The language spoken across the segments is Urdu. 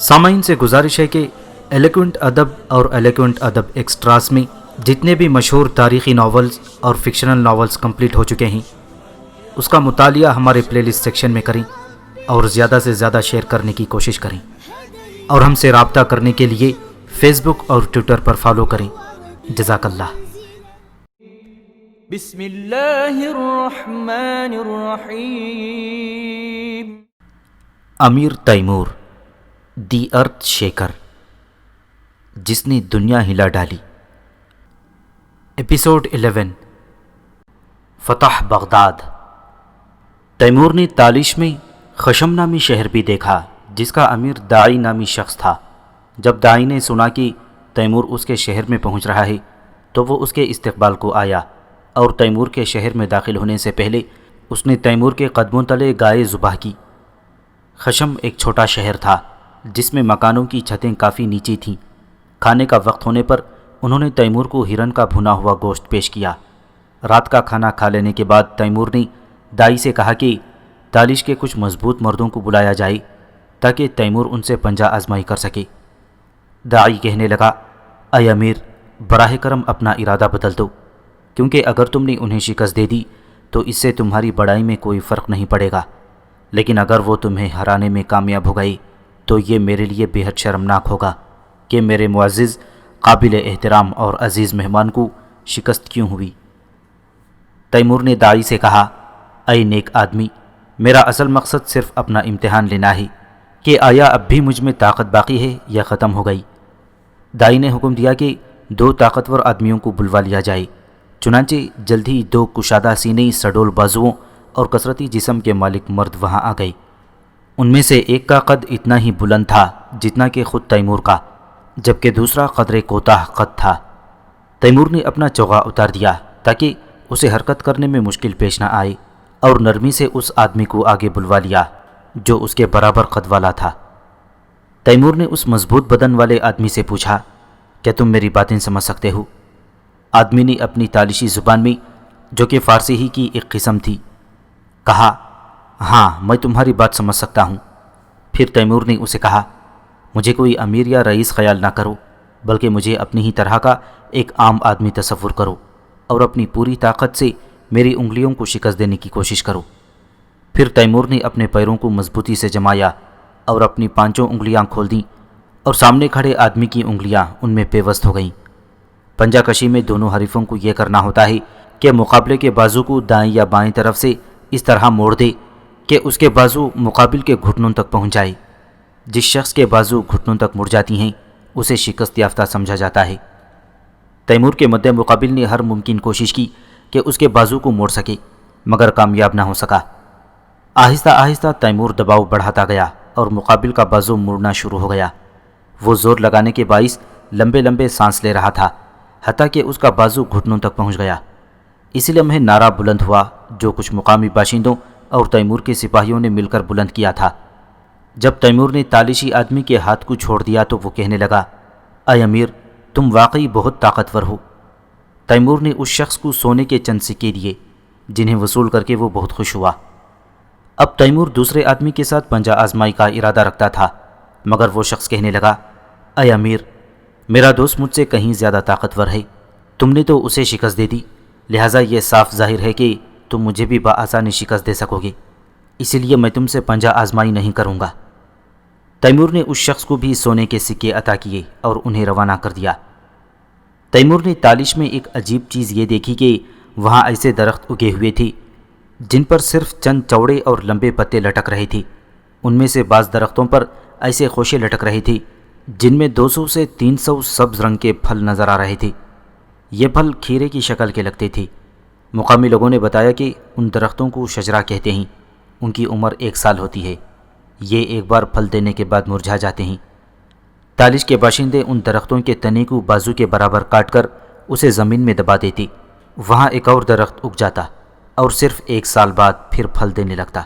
سامعین سے گزارش ہے کہ ایلیکوینٹ ادب اور ایلیکوینٹ ادب ایکسٹراز میں جتنے بھی مشہور تاریخی ناولز اور فکشنل ناولز کمپلیٹ ہو چکے ہیں اس کا مطالعہ ہمارے پلے لسٹ سیکشن میں کریں اور زیادہ سے زیادہ شیئر کرنے کی کوشش کریں، اور ہم سے رابطہ کرنے کے لیے فیس بک اور ٹویٹر پر فالو کریں۔ جزاک اللہ۔ بسم اللہ الرحمن الرحیم۔ امیر تیمور، دی ارتھ شیکر، جس نے دنیا ہلا ڈالی۔ ایپیسوڈ 11، فتح بغداد۔ تیمور نے تالش میں خشم نامی شہر بھی دیکھا جس کا امیر داعی نامی شخص تھا۔ جب داعی نے سنا کہ تیمور اس کے شہر میں پہنچ رہا ہے تو وہ اس کے استقبال کو آیا، اور تیمور کے شہر میں داخل ہونے سے پہلے اس نے تیمور کے قدموں تلے گائے ذبح کی۔ خشم ایک چھوٹا شہر تھا جس میں مکانوں کی چھتیں کافی نیچی تھیں۔ کھانے کا وقت ہونے پر انہوں نے تیمور کو ہرن کا بھنا ہوا گوشت پیش کیا۔ رات کا کھانا کھا لینے کے بعد تیمور نے داعی سے کہا کہ تالش کے کچھ مضبوط مردوں کو بلایا جائے تاکہ تیمور ان سے پنجہ آزمائی کر سکے۔ داعی کہنے لگا، اے امیر، براہ کرم اپنا ارادہ بدل دو، کیونکہ اگر تم نے انہیں شکست دے دی تو اس سے تمہاری بڑائی میں کوئی فرق نہیں پڑے گا، لیکن اگر وہ تمہیں ہرانے میں کامیاب ہو گئی تو یہ میرے لیے بے حد شرمناک ہوگا کہ میرے معزز، قابل احترام اور عزیز مہمان کو شکست کیوں ہوئی۔ تیمور نے داعی سے کہا، اے نیک آدمی، میرا اصل مقصد صرف اپنا امتحان لینا ہے کہ آیا اب بھی مجھ میں طاقت باقی ہے یا ختم ہو گئی۔ داعی نے حکم دیا کہ 2 طاقتور آدمیوں کو بلوا لیا جائے۔ چنانچہ جلد ہی 2 کشادہ سینے، سڈول بازوؤں اور کثرتی جسم کے مالک مرد وہاں آ گئے۔ ان میں سے ایک کا قد اتنا ہی بلند تھا جتنا کہ خود تیمور کا، جبکہ دوسرا قدرے کوتاہ قد تھا۔ تیمور نے اپنا چوغا اتار دیا تاکہ اسے حرکت کرنے میں مشکل پیش نہ آئے، اور نرمی سے اس آدمی کو آگے بلوا لیا جو اس کے برابر قد والا تھا۔ تیمور نے اس مضبوط بدن والے آدمی سے پوچھا، کیا تم میری باتیں سمجھ سکتے ہو؟ آدمی نے اپنی تالشی زبان میں، جو کہ فارسی ہی کی ایک قسم تھی، کہا، ہاں میں تمہاری بات سمجھ سکتا ہوں۔ پھر تیمور نے اسے کہا، مجھے کوئی امیر یا رئیس خیال نہ کرو، بلکہ مجھے اپنی ہی طرح کا ایک عام آدمی تصور کرو، اور اپنی پوری طاقت سے میری انگلیوں کو شکست دینے کی کوشش کرو۔ پھر تیمور نے اپنے پیروں کو مضبوطی سے جمایا اور اپنی 5 انگلیاں کھول دیں، اور سامنے کھڑے آدمی کی انگلیاں ان میں پیوست ہو گئیں۔ پنجہ کشی میں دونوں حریفوں کو یہ کرنا ہوتا ہے کہ مقابلے کے بازو کو دائیں یا بائیں طرف سے اس طرح موڑ دے کہ اس کے بازو مقابل کے گھٹنوں تک پہنچ جائے۔ جس شخص کے بازو گھٹنوں تک مڑ جاتی ہیں اسے شکست یافتہ سمجھا جاتا ہے۔ تیمور کے مد مقابل نے ہر ممکن کوشش کی کہ اس کے بازو کو موڑ سکے، مگر کامیاب نہ ہو سکا۔ آہستہ آہستہ تیمور دباؤ بڑھاتا گیا اور مقابل کا بازو مڑنا شروع ہو گیا۔ وہ زور لگانے کے باعث لمبے لمبے سانس لے رہا تھا، حتیٰ کہ اس کا بازو گھٹنوں تک پہنچ گیا۔ اسی لمحے نعرہ بلند ہوا جو کچھ مقامی باشندوں اور تیمور کے سپاہیوں نے مل کر بلند کیا تھا۔ جب تیمور نے تالشی آدمی کے ہاتھ کو چھوڑ دیا تو وہ کہنے لگا، اے امیر، تم واقعی بہت طاقتور ہو۔ تیمور نے اس شخص کو سونے کے چند سکے دیے، جنہیں وصول کر کے وہ بہت خوش ہوا۔ اب تیمور دوسرے آدمی کے ساتھ پنجہ آزمائی کا ارادہ رکھتا تھا، مگر وہ شخص کہنے لگا، اے امیر، میرا دوست مجھ سے کہیں زیادہ طاقتور ہے، تم نے تو اسے شکست دے دی، لہٰذا یہ صاف ظاہر ہے کہ تم مجھے بھی بآسانی شکست دے سکو گے، اسی لیے میں تم سے پنجہ آزمائی نہیں کروں گا۔ تیمور نے اس شخص کو بھی سونے کے سکے عطا کیے اور انہیں روانہ کر دیا۔ تیمور نے تالش میں ایک عجیب چیز یہ دیکھی کہ وہاں ایسے درخت اگے ہوئے تھے جن پر صرف چند چوڑے اور لمبے پتے لٹک رہے تھے۔ ان میں سے بعض درختوں پر ایسے خوشے لٹک رہے تھے جن میں 200 سے 300 سبز رنگ کے پھل نظر آ رہے تھے۔ یہ پھل کھیرے کی شکل کے لگتے تھے۔ مقامی لوگوں نے بتایا کہ ان درختوں کو شجرا کہتے ہیں، ان کی عمر 1 سال ہوتی ہے، یہ ایک بار پھل دینے کے بعد مرجھا جاتے ہیں۔ تالش کے باشندے ان درختوں کے تنے کو بازو کے برابر کاٹ کر اسے زمین میں دبا دیتے، وہاں ایک اور درخت اگ جاتا اور صرف 1 سال بعد پھر پھل دینے لگتا۔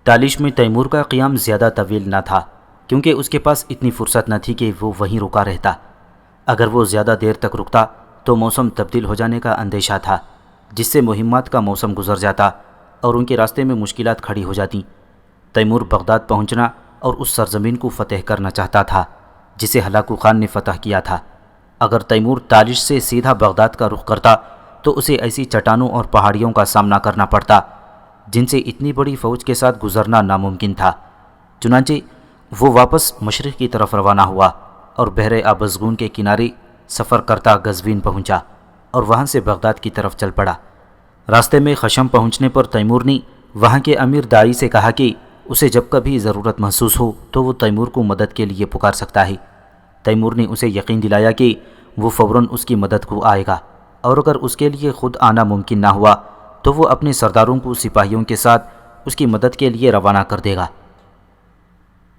تالش میں تیمور کا قیام زیادہ طویل نہ تھا، کیونکہ اس کے پاس اتنی فرصت نہ تھی کہ وہ وہیں رکا رہتا۔ اگر وہ زیادہ دیر تک رکتا تو موسم تبدیل ہو جانے کا اندیشہ تھا، جس سے مہمات کا موسم گزر جاتا اور ان کے راستے میں مشکلات کھڑی ہو جاتی۔ تیمور بغداد پہنچنا اور اس سرزمین کو فتح کرنا چاہتا تھا جسے ہلاکو خان نے فتح کیا تھا۔ اگر تیمور تالش سے سیدھا بغداد کا رخ کرتا تو اسے ایسی چٹانوں اور پہاڑیوں کا سامنا کرنا پڑتا جن سے اتنی بڑی فوج کے ساتھ گزرنا ناممکن تھا۔ چنانچہ وہ واپس مشرق کی طرف روانہ ہوا اور بحر آبزگون کے کنارے سفر کرتا قزوین پہنچا اور وہاں سے بغداد کی طرف چل پڑا۔ راستے میں خشم پہنچنے پر تیمور نے وہاں کے امیر داعی سے کہا کہ اسے جب کبھی ضرورت محسوس ہو تو وہ تیمور کو مدد کے لیے پکار سکتا ہے۔ تیمور نے اسے یقین دلایا کہ وہ فوراً اس کی مدد کو آئے گا، اور اگر اس کے لیے خود آنا ممکن نہ ہوا تو وہ اپنے سرداروں کو سپاہیوں کے ساتھ اس کی مدد کے لیے روانہ کر دے گا۔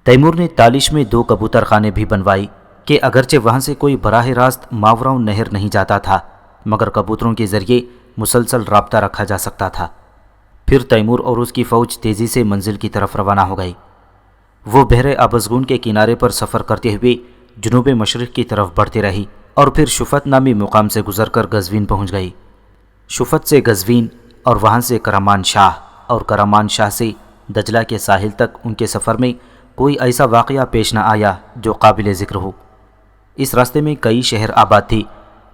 تیمور نے تالش میں 2 کبوتر خانے بھی بنوائی کہ اگرچہ وہاں سے کوئی براہ راست ماوراء نہر نہیں جاتا تھا مگر کبوتروں کے ذریعے مسلسل رابطہ رکھا جا سکتا تھا۔ پھر تیمور اور اس کی فوج تیزی سے منزل کی طرف روانہ ہو گئی۔ وہ بحر آبزگون کے کنارے پر سفر کرتے ہوئے جنوب مشرق کی طرف بڑھتے رہی اور پھر شفت نامی مقام سے گزر کر قزوین پہنچ گئی۔ شفت سے قزوین اور وہاں سے کرمان شاہ اور کرمان شاہ سے دجلہ کے ساحل تک ان کے سفر میں کوئی ایسا واقعہ پیش نہ آیا جو قابل ذکر ہو۔ اس راستے میں کئی شہر آباد تھے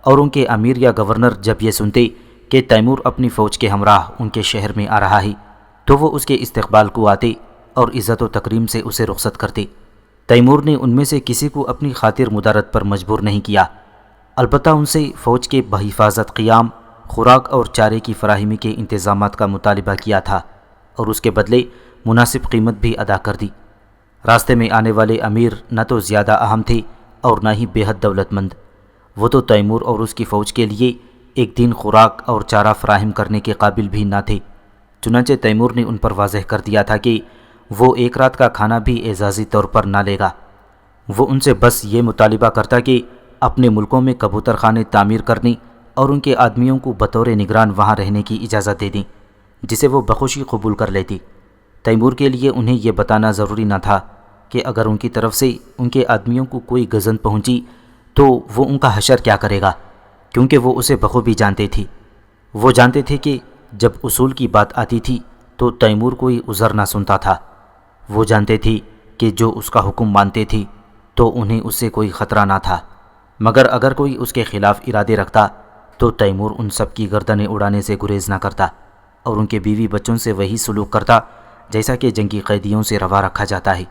اور ان کے امیر یا گورنر جب یہ سنتے کہ تیمور اپنی فوج کے ہمراہ ان کے شہر میں آ رہا ہے تو وہ اس کے استقبال کو آتے اور عزت و تکریم سے اسے رخصت کرتے۔ تیمور نے ان میں سے کسی کو اپنی خاطر مدارت پر مجبور نہیں کیا، البتہ ان سے فوج کے بحفاظت قیام، خوراک اور چارے کی فراہمی کے انتظامات کا مطالبہ کیا تھا اور اس کے بدلے مناسب قیمت بھی ادا کر دی۔ راستے میں آنے والے امیر نہ تو زیادہ اہم تھے اور نہ ہی بے حد دولت مند، وہ تو تیمور اور اس کی فوج کے لیے ایک دن خوراک اور چارہ فراہم کرنے کے قابل بھی نہ تھے۔ چنانچہ تیمور نے ان پر واضح کر دیا تھا کہ وہ ایک رات کا کھانا بھی اعزازی طور پر نہ لے گا۔ وہ ان سے بس یہ مطالبہ کرتا کہ اپنے ملکوں میں کبوتر خانے تعمیر کرنے اور ان کے آدمیوں کو بطور نگران وہاں رہنے کی اجازت دے دیں، جسے وہ بخوشی قبول کر لیتی۔ تیمور کے لیے انہیں یہ بتانا ضروری نہ تھا کہ اگر ان کی طرف سے ان کے آدمیوں کو کوئی گزن پہنچی تو وہ ان کا حشر کیا کرے گا، کیونکہ وہ اسے بخوبی جانتے تھے۔ وہ جانتے تھے کہ جب اصول کی بات آتی تھی تو تیمور کوئی عذر نہ سنتا تھا۔ وہ جانتے تھے کہ جو اس کا حکم مانتے تھے تو انہیں اس سے کوئی خطرہ نہ تھا، مگر اگر کوئی اس کے خلاف ارادے رکھتا تو تیمور ان سب کی گردنیں اڑانے سے گریز نہ کرتا اور ان کے بیوی بچوں سے وہی سلوک کرتا جیسا کہ جنگی قیدیوں سے روا رکھا جاتا ہے۔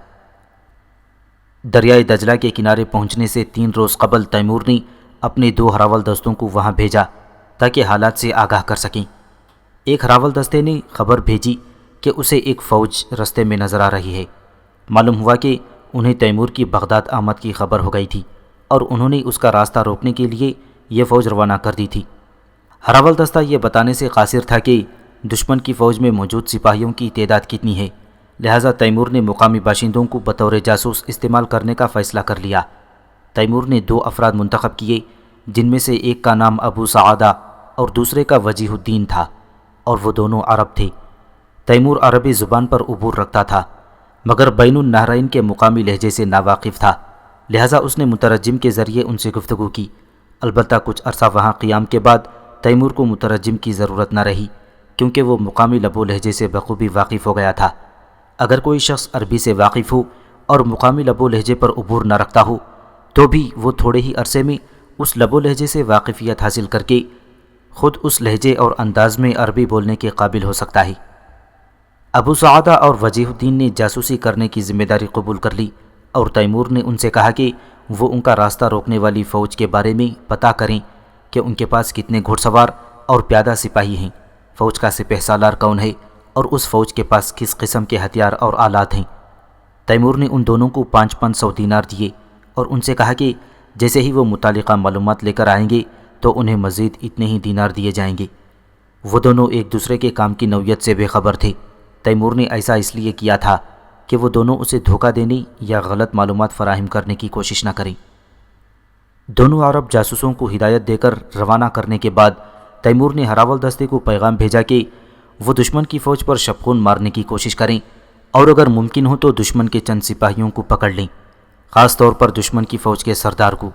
دریائے دجلہ کے کنارے پہنچنے سے 3 روز قبل تیمور نے اپنے 2 ہراول دستوں کو وہاں بھیجا تاکہ حالات سے آگاہ کر سکیں۔ ایک ہراول دستے نے خبر بھیجی کہ اسے ایک فوج رستے میں نظر آ رہی ہے۔ معلوم ہوا کہ انہیں تیمور کی بغداد آمد کی خبر ہو گئی تھی اور انہوں نے اس کا راستہ روکنے کے لیے یہ فوج روانہ کر دی تھی۔ ہراول دستہ یہ بتانے سے قاصر تھا کہ دشمن کی فوج میں موجود سپاہیوں کی تعداد کتنی ہے، لہٰذا تیمور نے مقامی باشندوں کو بطور جاسوس استعمال کرنے کا فیصلہ کر لیا۔ تیمور نے 2 افراد منتخب کیے جن میں سے ایک کا نام ابو سعادہ اور دوسرے کا وجیہ الدین تھا، اور وہ دونوں عرب تھے۔ تیمور عربی زبان پر عبور رکھتا تھا مگر بین النہرین کے مقامی لہجے سے ناواقف تھا، لہٰذا اس نے مترجم کے ذریعے ان سے گفتگو کی۔ البتہ کچھ عرصہ وہاں قیام کے بعد تیمور کو مترجم کی ضرورت نہ رہی، کیونکہ وہ مقامی لب و لہجے سے بخوبی واقف ہو گیا تھا۔ اگر کوئی شخص عربی سے واقف ہو اور مقامی لب و لہجے پر عبور نہ رکھتا ہو تو بھی وہ تھوڑے ہی عرصے میں اس لب و لہجے سے واقفیت حاصل کر کے خود اس لہجے اور انداز میں عربی بولنے کے قابل ہو سکتا ہے۔ ابو سعادہ اور وجیہ الدین نے جاسوسی کرنے کی ذمہ داری قبول کر لی اور تیمور نے ان سے کہا کہ وہ ان کا راستہ روکنے والی فوج کے بارے میں پتہ کریں کہ ان کے پاس کتنے گھوڑ سوار اور پیادہ سپاہی ہیں، فوج کا سپہ سالار کون ہے اور اس فوج کے پاس کس قسم کے ہتھیار اور آلات ہیں۔ تیمور نے ان دونوں کو 500 دینار دیے اور ان سے کہا کہ جیسے ہی وہ متعلقہ معلومات لے کر آئیں گے تو انہیں مزید اتنے ہی دینار دیے جائیں گے۔ وہ دونوں ایک دوسرے کے کام کی نوعیت سے بے خبر تھے۔ تیمور نے ایسا اس لیے کیا تھا کہ وہ دونوں اسے دھوکہ دینے یا غلط معلومات فراہم کرنے کی کوشش نہ کریں۔ دونوں عرب جاسوسوں کو ہدایت دے کر روانہ کرنے کے بعد تیمور نے ہراول دستے کو پیغام بھیجا کہ وہ دشمن کی فوج پر شبخون مارنے کی کوشش کریں اور اگر ممکن ہو تو دشمن کے چند سپاہیوں کو پکڑ لیں، خاص طور پر دشمن کی فوج کے سردار کو،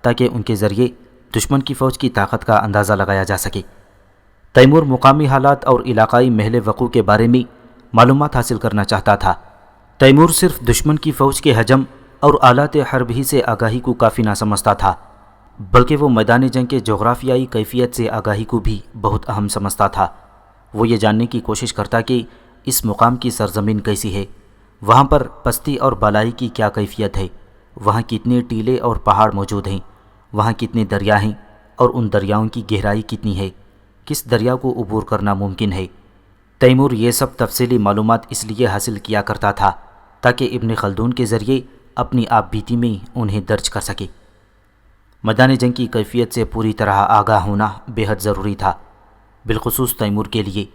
تاکہ ان کے ذریعے دشمن کی فوج کی طاقت کا اندازہ لگایا جا سکے۔ تیمور مقامی حالات اور علاقائی محل وقوع کے بارے میں معلومات حاصل کرنا چاہتا تھا تیمور صرف دشمن کی فوج کے حجم اور آلات حرب ہی سے آگاہی کو کافی نہ سمجھتا تھا، بلکہ وہ میدان جنگ کے جغرافیائی کیفیت سے آگاہی کو بھی بہت اہم سمجھتا تھا۔ وہ یہ جاننے کی کوشش کرتا کہ اس مقام کی سرزمین کیسی ہے، وہاں پر پستی اور بالائی کی کیا کیفیت ہے، وہاں کتنے ٹیلے اور پہاڑ موجود ہیں، وہاں کتنے دریا ہیں اور ان دریاؤں کی گہرائی کتنی ہے، کس دریا کو عبور کرنا ممکن ہے۔ تیمور یہ سب تفصیلی معلومات اس لیے حاصل کیا کرتا تھا تاکہ ابن خلدون کے ذریعے اپنی آپ بیتی میں انہیں درج کر سکے۔ میدان جنگ کی کیفیت سے پوری طرح آگاہ ہونا بے حد ضروری تھا، بالخصوص تیمور کے لیے،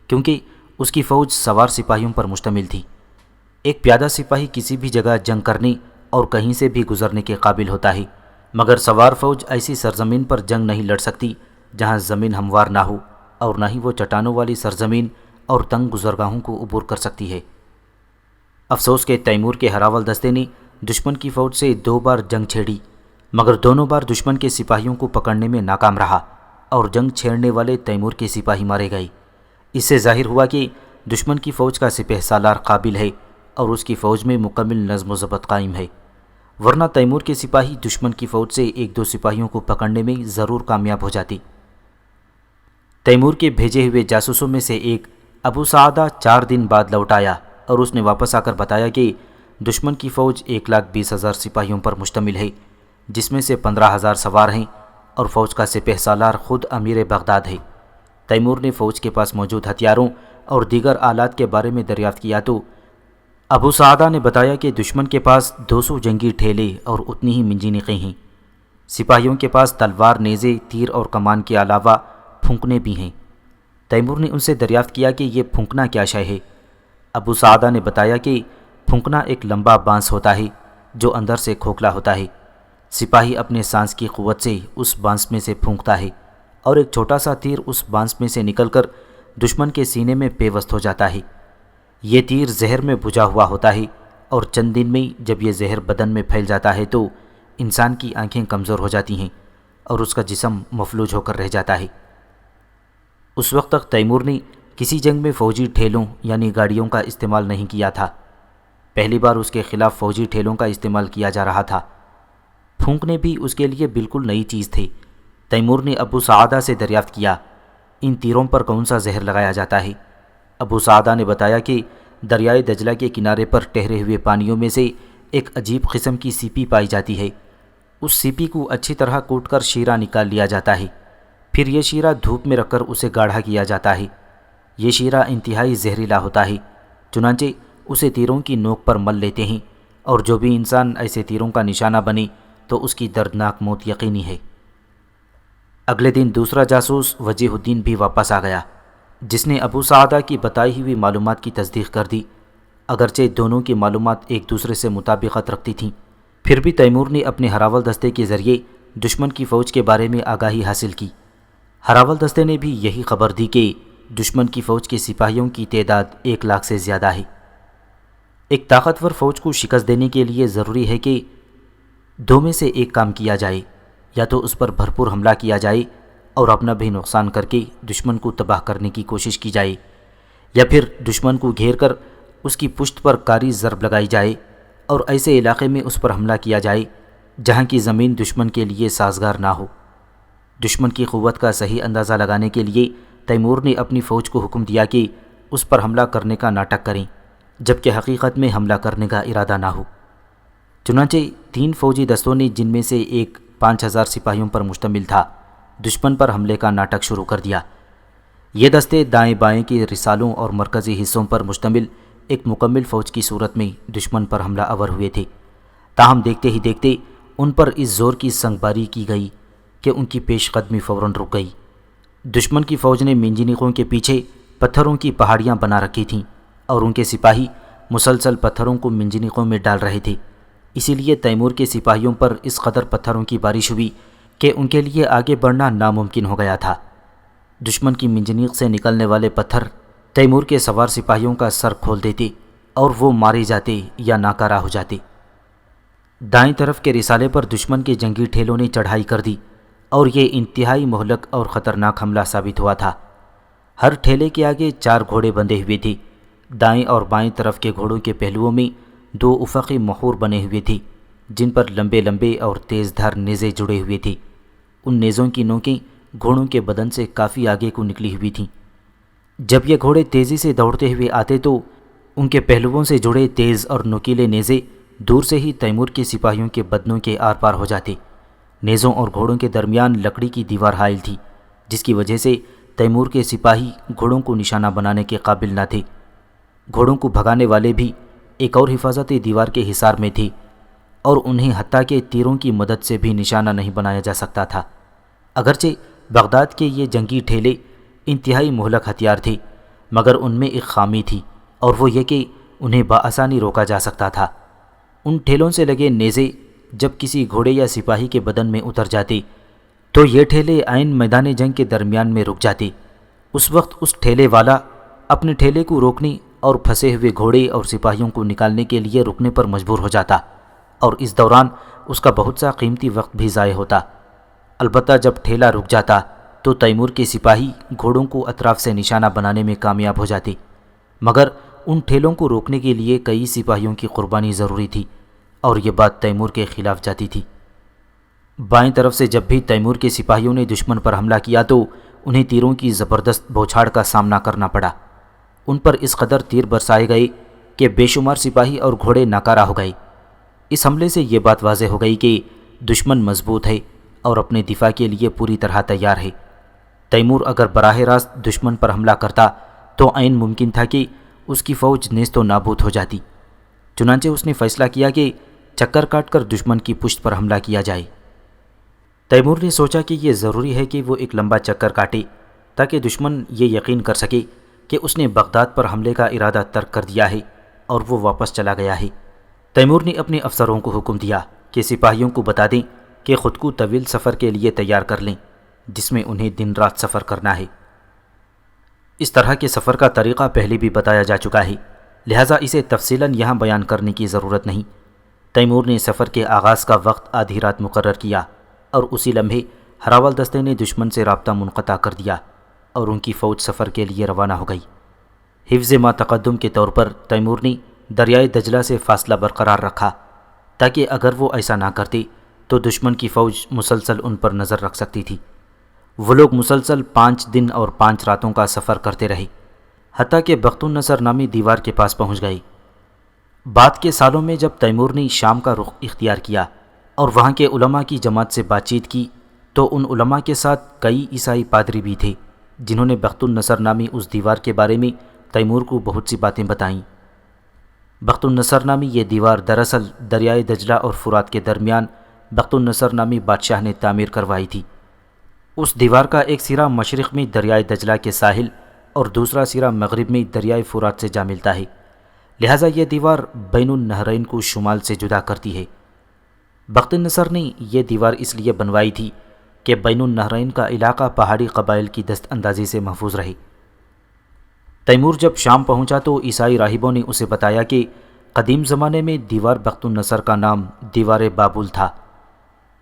کیونکہ اس کی فوج سوار سپاہیوں پر مشتمل تھی۔ ایک پیادہ سپاہی کسی بھی جگہ جنگ کرنے اور کہیں سے بھی گزرنے کے قابل ہوتا ہے، مگر سوار فوج ایسی سرزمین پر جنگ نہیں لڑ سکتی جہاں زمین ہموار نہ ہو، اور نہ ہی وہ چٹانوں والی سرزمین اور تنگ گزرگاہوں کو عبور کر سکتی ہے۔ افسوس کہ تیمور کے ہراول دستے نے دشمن کی فوج سے 2 بار جنگ چھیڑی، مگر دونوں بار دشمن کے سپاہیوں کو پکڑنے میں ناکام رہا اور جنگ چھیڑنے والے تیمور کے سپاہی مارے گئے۔ اس سے ظاہر ہوا کہ دشمن کی فوج کا سپہ سالار قابل ہے اور اس کی فوج میں مکمل نظم و ضبط قائم ہے، ورنہ تیمور کے سپاہی دشمن کی فوج سے 1-2 سپاہیوں کو پکڑنے میں ضرور کامیاب ہو جاتی۔ تیمور کے بھیجے ہوئے جاسوسوں میں سے ایک ابو سعدہ 4 دن بعد لوٹ آیا اور اس نے واپس آ کر بتایا کہ دشمن کی فوج 1,20,000 سپاہیوں پر مشتمل ہے، جس میں سے 15,000 سوار ہیں اور فوج کا سپہ سالار خود امیر بغداد ہے۔ تیمور نے فوج کے پاس موجود ہتھیاروں اور دیگر آلات کے بارے میں دریافت کیا تو ابو سعدہ نے بتایا کہ دشمن کے پاس 200 جنگی ٹھیلے اور اتنی ہی منجنیقیں ہیں۔ سپاہیوں کے پاس تلوار، نیزے، تیر اور کمان کے علاوہ پھونکنے بھی ہیں۔ تیمور نے ان سے دریافت کیا کہ یہ پھونکنا کیا شے ہے۔ ابو سعدہ نے بتایا کہ پھونکنا ایک لمبا بانس ہوتا ہے جو اندر سے کھوکھلا ہوتا ہے۔ سپاہی اپنے سانس کی قوت سے اس بانس میں سے پھونکتا ہے اور ایک چھوٹا سا تیر اس بانس میں سے نکل کر دشمن کے سینے میں پیوست ہو جاتا ہے۔ یہ تیر زہر میں بھجا ہوا ہوتا ہے اور چند دن میں جب یہ زہر بدن میں پھیل جاتا ہے تو انسان کی آنکھیں کمزور ہو جاتی ہیں اور اس کا جسم مفلوج ہو کر رہ جاتا ہے۔ اس وقت تک تیمور نے کسی جنگ میں فوجی ٹھیلوں یعنی گاڑیوں کا استعمال نہیں کیا تھا۔ پہلی بار اس کے خلاف فوجی ٹھیلوں کا استعمال کیا جا رہا تھا۔ پھونکنے بھی اس کے لیے بالکل نئی چیز تھی۔ تیمور نے ابو سعدہ سے دریافت کیا، ان تیروں پر کون سا زہر لگایا جاتا ہے؟ ابو سعدہ نے بتایا کہ دریائے دجلہ کے کنارے پر ٹھہرے ہوئے پانیوں میں سے ایک عجیب قسم کی سیپی پائی جاتی ہے۔ اس سیپی کو اچھی طرح کوٹ کر شیرہ نکال لیا جاتا ہے، پھر یہ شیرہ دھوپ میں رکھ کر اسے گاڑھا کیا جاتا ہے۔ یہ شیرہ انتہائی زہریلا ہوتا ہے، چنانچہ اسے تیروں کی نوک پر مل لیتے ہیں، اور جو بھی انسان ایسے تیروں کا نشانہ بنے تو اس کی دردناک موت یقینی ہے۔ اگلے دن دوسرا جاسوس وجیہ الدین بھی واپس آ گیا، جس نے ابو سعدہ کی بتائی ہوئی معلومات کی تصدیق کر دی، اگرچہ دونوں کی معلومات ایک دوسرے سے مطابقت رکھتی تھیں۔ پھر بھی تیمور نے اپنے ہراول دستے کے ذریعے دشمن کی فوج کے بارے میں آگاہی حاصل کی۔ ہراول دستے نے بھی یہی خبر دی کہ دشمن کی فوج کے سپاہیوں کی تعداد 1,00,000 سے زیادہ ہے۔ ایک طاقتور فوج کو شکست دینے کے لیے ضروری ہے کہ 2 میں سے ایک کام کیا جائے، یا تو اس پر بھرپور حملہ کیا جائے اور اپنا بھی نقصان کر کے دشمن کو تباہ کرنے کی کوشش کی جائے، یا پھر دشمن کو گھیر کر اس کی پشت پر کاری ضرب لگائی جائے اور ایسے علاقے میں اس پر حملہ کیا جائے جہاں کی زمین دشمن کے لیے سازگار نہ ہو۔ دشمن کی قوت کا صحیح اندازہ لگانے کے لیے تیمور نے اپنی فوج کو حکم دیا کہ اس پر حملہ کرنے کا ناٹک کریں، جبکہ حقیقت میں حملہ کرنے کا ارادہ نہ ہو۔ چنانچہ 3 فوجی دستوں نے، جن میں سے ایک 5,000 سپاہیوں پر مشتمل تھا، دشمن پر حملے کا ناٹک شروع کر دیا۔ یہ دستے دائیں بائیں کے رسالوں اور مرکزی حصوں پر مشتمل ایک مکمل فوج کی صورت میں دشمن پر حملہ آور ہوئے تھے، تاہم دیکھتے ہی دیکھتے ان پر اس زور کی سنگباری کی گئی کہ ان کی پیش قدمی فوراً رک گئی۔ دشمن کی فوج نے منجنیقوں کے پیچھے پتھروں کی پہاڑیاں بنا رکھی تھیں اور ان کے سپاہی مسلسل پتھروں کو منجنیقوں میں ڈال رہے تھے۔ اسی لیے تیمور کے سپاہیوں پر اس قدر پتھروں کی بارش ہوئی کہ ان کے لیے آگے بڑھنا ناممکن ہو گیا تھا۔ دشمن کی منجنیق سے نکلنے والے پتھر تیمور کے سوار سپاہیوں کا سر کھول دیتے اور وہ مارے جاتے یا ناکارہ ہو جاتے۔ دائیں طرف کے رسالے پر دشمن کے جنگی ٹھیلوں نے چڑھائی کر دی اور یہ انتہائی مہلک اور خطرناک حملہ ثابت ہوا تھا۔ ہر ٹھیلے کے آگے 4 گھوڑے بندھے ہوئے تھے دائیں اور بائیں طرف کے گھوڑوں کے پہلوؤں میں 2 افقی مخور بنے ہوئے تھے جن پر لمبے لمبے اور تیز دھار نیزے جڑے ہوئے تھے۔ ان نیزوں کی نوکیں گھوڑوں کے بدن سے کافی آگے کو نکلی ہوئی تھیں۔ جب یہ گھوڑے تیزی سے دوڑتے ہوئے آتے تو ان کے پہلوؤں سے جڑے تیز اور نوکیلے نیزے دور سے ہی تیمور کے سپاہیوں کے بدنوں کے آر پار ہو جاتے۔ نیزوں اور گھوڑوں کے درمیان لکڑی کی دیوار حائل تھی جس کی وجہ سے تیمور کے سپاہی گھوڑوں کو نشانہ بنانے کے قابل نہ تھے۔ گھوڑوں کو بھگانے والے بھی ایک اور حفاظتی دیوار کے حصار میں تھے اور انہیں حتیٰ کہ تیروں کی مدد سے بھی نشانہ نہیں بنایا جا سکتا تھا۔ اگرچہ بغداد کے یہ جنگی ٹھیلے انتہائی مہلک ہتھیار تھے مگر ان میں ایک خامی تھی اور وہ یہ کہ انہیں بآسانی روکا جا سکتا تھا۔ ان ٹھیلوں سے لگے نیزے جب کسی گھوڑے یا سپاہی کے بدن میں اتر جاتے تو یہ ٹھیلے عین میدان جنگ کے درمیان میں رک جاتے۔ اس وقت اس ٹھیلے والا اپنے ٹھیلے کو روکنے اور پھنسے ہوئے گھوڑے اور سپاہیوں کو نکالنے کے لیے رکنے پر مجبور ہو جاتا اور اس دوران اس کا بہت سا قیمتی وقت بھی ضائع ہوتا۔ البتہ جب ٹھیلا رک جاتا تو تیمور کے سپاہی گھوڑوں کو اطراف سے نشانہ بنانے میں کامیاب ہو جاتے، مگر ان ٹھیلوں کو روکنے کے لیے کئی سپاہیوں کی قربانی ضروری تھی اور یہ بات تیمور کے خلاف جاتی تھی۔ بائیں طرف سے جب بھی تیمور کے سپاہیوں نے دشمن پر حملہ کیا تو انہیں تیروں کی زبردست بوچھاڑ کا سامنا کرنا پڑا۔ ان پر اس قدر تیر برسائے گئے کہ بے شمار سپاہی اور گھوڑے ناکارہ ہو گئے۔ اس حملے سے یہ بات واضح ہو گئی کہ دشمن مضبوط ہے اور اپنے دفاع کے لیے پوری طرح تیار ہے۔ تیمور اگر براہ راست دشمن پر حملہ کرتا تو عین ممکن تھا کہ اس کی فوج نیست و نابود ہو جاتی۔ چنانچہ اس نے فیصلہ کیا کہ چکر کاٹ کر دشمن کی پشت پر حملہ کیا جائے۔ تیمور نے سوچا کہ یہ ضروری ہے کہ وہ ایک لمبا چکر کاٹے تاکہ دشمن یہ یقین کر سکے کہ اس نے بغداد پر حملے کا ارادہ ترک کر دیا ہے اور وہ واپس چلا گیا ہے۔ تیمور نے اپنے افسروں کو حکم دیا کہ سپاہیوں کو بتا دیں کہ خود کو طویل سفر کے لیے تیار کر لیں جس میں انہیں دن رات سفر کرنا ہے۔ اس طرح کے سفر کا طریقہ پہلے بھی بتایا جا چکا ہے، لہٰذا اسے تفصیلاً یہاں بیان کرنے کی ضرورت نہیں۔ تیمور نے سفر کے آغاز کا وقت آدھی رات مقرر کیا اور اسی لمحے ہراول دستے نے دشمن سے رابطہ منقطع کر دیا اور ان کی فوج سفر کے لیے روانہ ہو گئی۔ حفظ ما تقدم کے طور پر تیمور نے دریائے دجلہ سے فاصلہ برقرار رکھا تاکہ اگر وہ ایسا نہ کرتے تو دشمن کی فوج مسلسل ان پر نظر رکھ سکتی تھی۔ وہ لوگ مسلسل 5 دن اور 5 راتوں کا سفر کرتے رہے حتیٰ کہ بخت النصر نامی دیوار کے پاس پہنچ گئے۔ بعد کے سالوں میں جب تیمور نے شام کا رخ اختیار کیا اور وہاں کے علماء کی جماعت سے بات چیت کی تو ان علماء کے ساتھ کئی عیسائی پادری بھی تھے جنہوں نے بخت النصر نامی اس دیوار کے بارے میں تیمور کو بہت سی باتیں بتائیں۔ بخت النصر نامی یہ دیوار دراصل دریائے دجلہ اور فرات کے درمیان بخت النصر نامی بادشاہ نے تعمیر کروائی تھی۔ اس دیوار کا ایک سرا مشرق میں دریائے دجلہ کے ساحل اور دوسرا سرا مغرب میں دریائے فرات سے جا ملتا ہے، لہٰذا یہ دیوار بین النہرین کو شمال سے جدا کرتی ہے۔ بخت النصر نے یہ دیوار اس لیے بنوائی تھی کہ بین النہرین کا علاقہ پہاڑی قبائل کی دست اندازی سے محفوظ رہے۔ تیمور جب شام پہنچا تو عیسائی راہبوں نے اسے بتایا کہ قدیم زمانے میں دیوار بخت النصر کا نام دیوار بابل تھا۔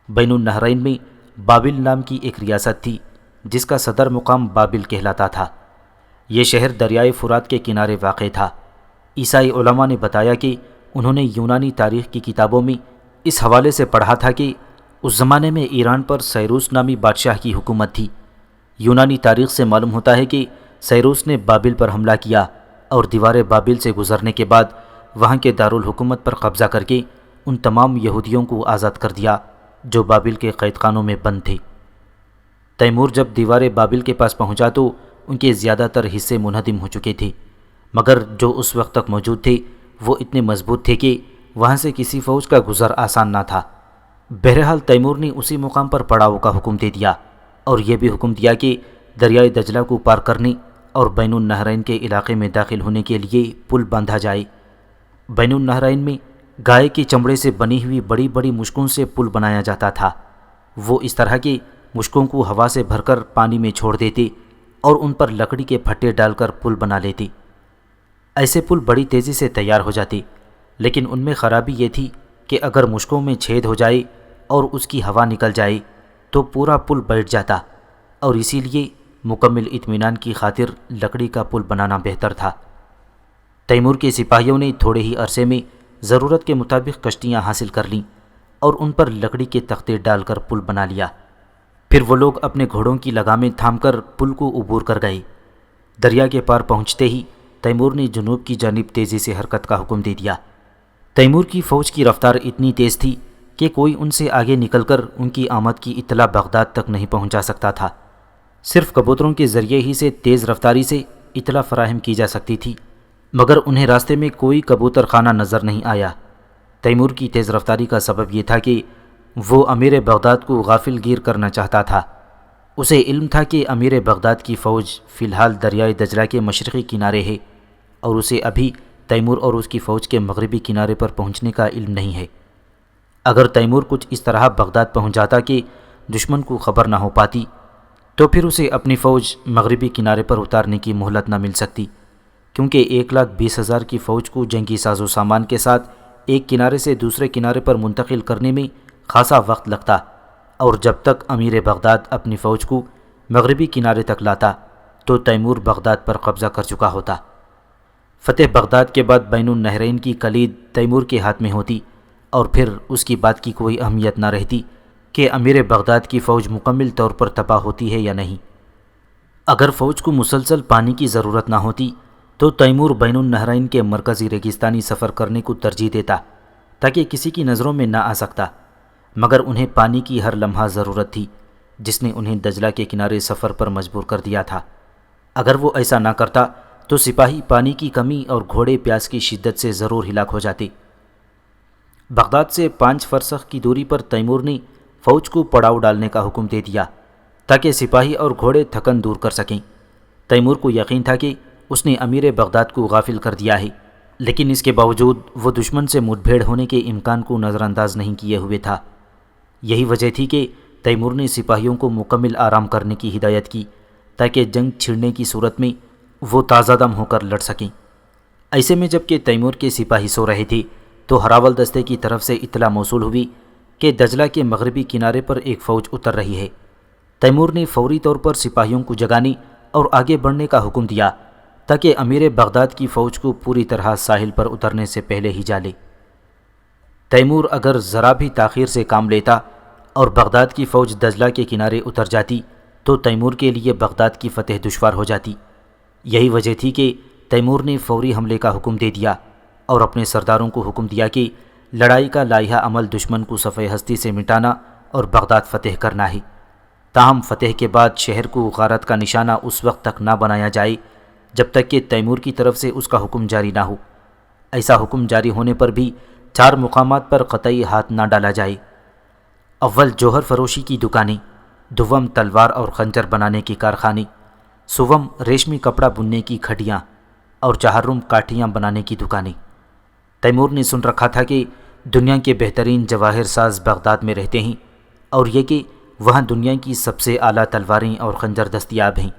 بین النہرین میں بابل نام کی ایک ریاست تھی جس کا صدر مقام بابل کہلاتا تھا۔ یہ شہر دریائے فرات کے کنارے واقع تھا۔ عیسائی علماء نے بتایا کہ انہوں نے یونانی تاریخ کی کتابوں میں اس حوالے سے پڑھا تھا کہ اس زمانے میں ایران پر سیروس نامی بادشاہ کی حکومت تھی۔ یونانی تاریخ سے معلوم ہوتا ہے کہ سیروس نے بابل پر حملہ کیا اور دیوار بابل سے گزرنے کے بعد وہاں کے دارالحکومت پر قبضہ کر کے ان تمام یہودیوں کو آزاد کر دیا جو بابل کے قید خانوں میں بند تھے۔ تیمور جب دیوار بابل کے پاس پہنچا تو ان کے زیادہ تر حصے منہدم ہو چکے تھے، مگر جو اس وقت تک موجود تھے وہ اتنے مضبوط تھے کہ وہاں سے کسی فوج کا گزر آسان نہ تھا۔ بہرحال تیمور نے اسی مقام پر پڑاؤ کا حکم دے دیا اور یہ بھی حکم دیا کہ دریائے دجلہ کو پار کرنے اور بین النہرین کے علاقے میں داخل ہونے کے لیے پل باندھا جائے۔ بین النہرین میں گائے کے چمڑے سے بنی ہوئی بڑی بڑی مشکوں سے پل بنایا جاتا تھا۔ وہ اس طرح کی مشکوں کو ہوا سے بھر کر پانی میں چھوڑ دیتے اور ان پر لکڑی کے پھٹے ڈال کر پل بنا لیتے۔ ایسے پل بڑی تیزی سے تیار ہو جاتے، لیکن ان میں خرابی یہ تھی کہ اگر مشکوں میں چھید ہو جائے اور اس کی ہوا نکل جائے تو پورا پل بیٹھ جاتا، اور اسی لیے مکمل اطمینان کی خاطر لکڑی کا پل بنانا بہتر تھا۔ تیمور کے سپاہیوں نے تھوڑے ہی عرصے میں ضرورت کے مطابق کشتیاں حاصل کر لیں اور ان پر لکڑی کے تختے ڈال کر پل بنا لیا۔ پھر وہ لوگ اپنے گھوڑوں کی لگامیں تھام کر پل کو عبور کر گئے۔ دریا کے پار پہنچتے ہی تیمور نے جنوب کی جانب تیزی سے حرکت کا حکم دے دیا۔ تیمور کی فوج کی رفتار اتنی تیز تھی کہ کوئی ان سے آگے نکل کر ان کی آمد کی اطلاع بغداد تک نہیں پہنچا سکتا تھا۔ صرف کبوتروں کے ذریعے ہی سے تیز رفتاری سے اطلاع فراہم کی جا سکتی تھی، مگر انہیں راستے میں کوئی کبوتر خانہ نظر نہیں آیا۔ تیمور کی تیز رفتاری کا سبب یہ تھا کہ وہ امیر بغداد کو غافل گیر کرنا چاہتا تھا۔ اسے علم تھا کہ امیر بغداد کی فوج فی الحال دریائے دجلہ کے مشرقی کنارے ہے اور اسے ابھی تیمور اور اس کی فوج کے مغربی کنارے پر پہنچنے کا علم نہیں ہے۔ اگر تیمور کچھ اس طرح بغداد پہنچ جاتا کہ دشمن کو خبر نہ ہو پاتی تو پھر اسے اپنی فوج مغربی کنارے پر اتارنے کی مہلت نہ مل سکتی، کیونکہ 1,20,000 کی فوج کو جنگی ساز و سامان کے ساتھ ایک کنارے سے دوسرے کنارے پر منتقل کرنے میں خاصا وقت لگتا، اور جب تک امیر بغداد اپنی فوج کو مغربی کنارے تک لاتا تو تیمور بغداد پر قبضہ کر چکا ہوتا۔ فتح بغداد کے بعد بین النہرین کی کلید تیمور کے ہاتھ میں ہوتی اور پھر اس کی بات کی کوئی اہمیت نہ رہتی کہ امیر بغداد کی فوج مکمل طور پر تباہ ہوتی ہے یا نہیں۔ اگر فوج کو مسلسل پانی کی ضرورت نہ ہوتی تو تیمور بین النہرین کے مرکزی ریگستانی سفر کرنے کو ترجیح دیتا تاکہ کسی کی نظروں میں نہ آ سکتا، مگر انہیں پانی کی ہر لمحہ ضرورت تھی جس نے انہیں دجلہ کے کنارے سفر پر مجبور کر دیا تھا۔ اگر وہ ایسا نہ کرتا تو سپاہی پانی کی کمی اور گھوڑے پیاس کی شدت سے ضرور ہلاک ہو جاتے۔ بغداد سے 5 فرسخ کی دوری پر تیمور نے فوج کو پڑاؤ ڈالنے کا حکم دے دیا تاکہ سپاہی اور گھوڑے تھکن دور کر سکیں۔ تیمور کو یقین تھا کہ اس نے امیر بغداد کو غافل کر دیا ہے، لیکن اس کے باوجود وہ دشمن سے مٹ بھیڑ ہونے کے امکان کو نظر انداز نہیں کیے ہوئے تھا۔ یہی وجہ تھی کہ تیمور نے سپاہیوں کو مکمل آرام کرنے کی ہدایت کی تاکہ جنگ چھڑنے کی صورت میں وہ تازہ دم ہو کر لڑ سکیں۔ ایسے میں جب کہ تیمور کے سپاہی سو رہے تھے تو ہراول دستے کی طرف سے اطلاع موصول ہوئی کہ دجلہ کے مغربی کنارے پر ایک فوج اتر رہی ہے۔ تیمور نے فوری طور پر سپاہیوں کو جگانے اور آگے بڑھنے کا حکم دیا تاکہ امیر بغداد کی فوج کو پوری طرح ساحل پر اترنے سے پہلے ہی جا لے۔ تیمور اگر ذرا بھی تاخیر سے کام لیتا اور بغداد کی فوج دجلہ کے کنارے اتر جاتی تو تیمور کے لیے بغداد کی فتح دشوار ہو جاتی۔ یہی وجہ تھی کہ تیمور نے فوری حملے کا حکم دے دیا اور اپنے سرداروں کو حکم دیا کہ لڑائی کا لائحہ عمل دشمن کو صفحہ ہستی سے مٹانا اور بغداد فتح کرنا ہے۔ تاہم فتح کے بعد شہر کو غارت کا نشانہ اس وقت تک نہ بنایا جائے جب تک کہ تیمور کی طرف سے اس کا حکم جاری نہ ہو۔ ایسا حکم جاری ہونے پر بھی 4 مقامات پر قطعی ہاتھ نہ ڈالا جائے۔ اول جوہر فروشی کی دکانیں، دوم تلوار اور خنجر بنانے کے کارخانے، سوم ریشمی کپڑا بننے کی کھڈیاں اور چہارم کاٹھیاں بنانے کی دکانیں۔ تیمور نے سن رکھا تھا کہ دنیا کے بہترین جواہر ساز بغداد میں رہتے ہیں اور یہ کہ وہاں دنیا کی سب سے اعلیٰ تلواریں اور خنجر دستیاب ہیں۔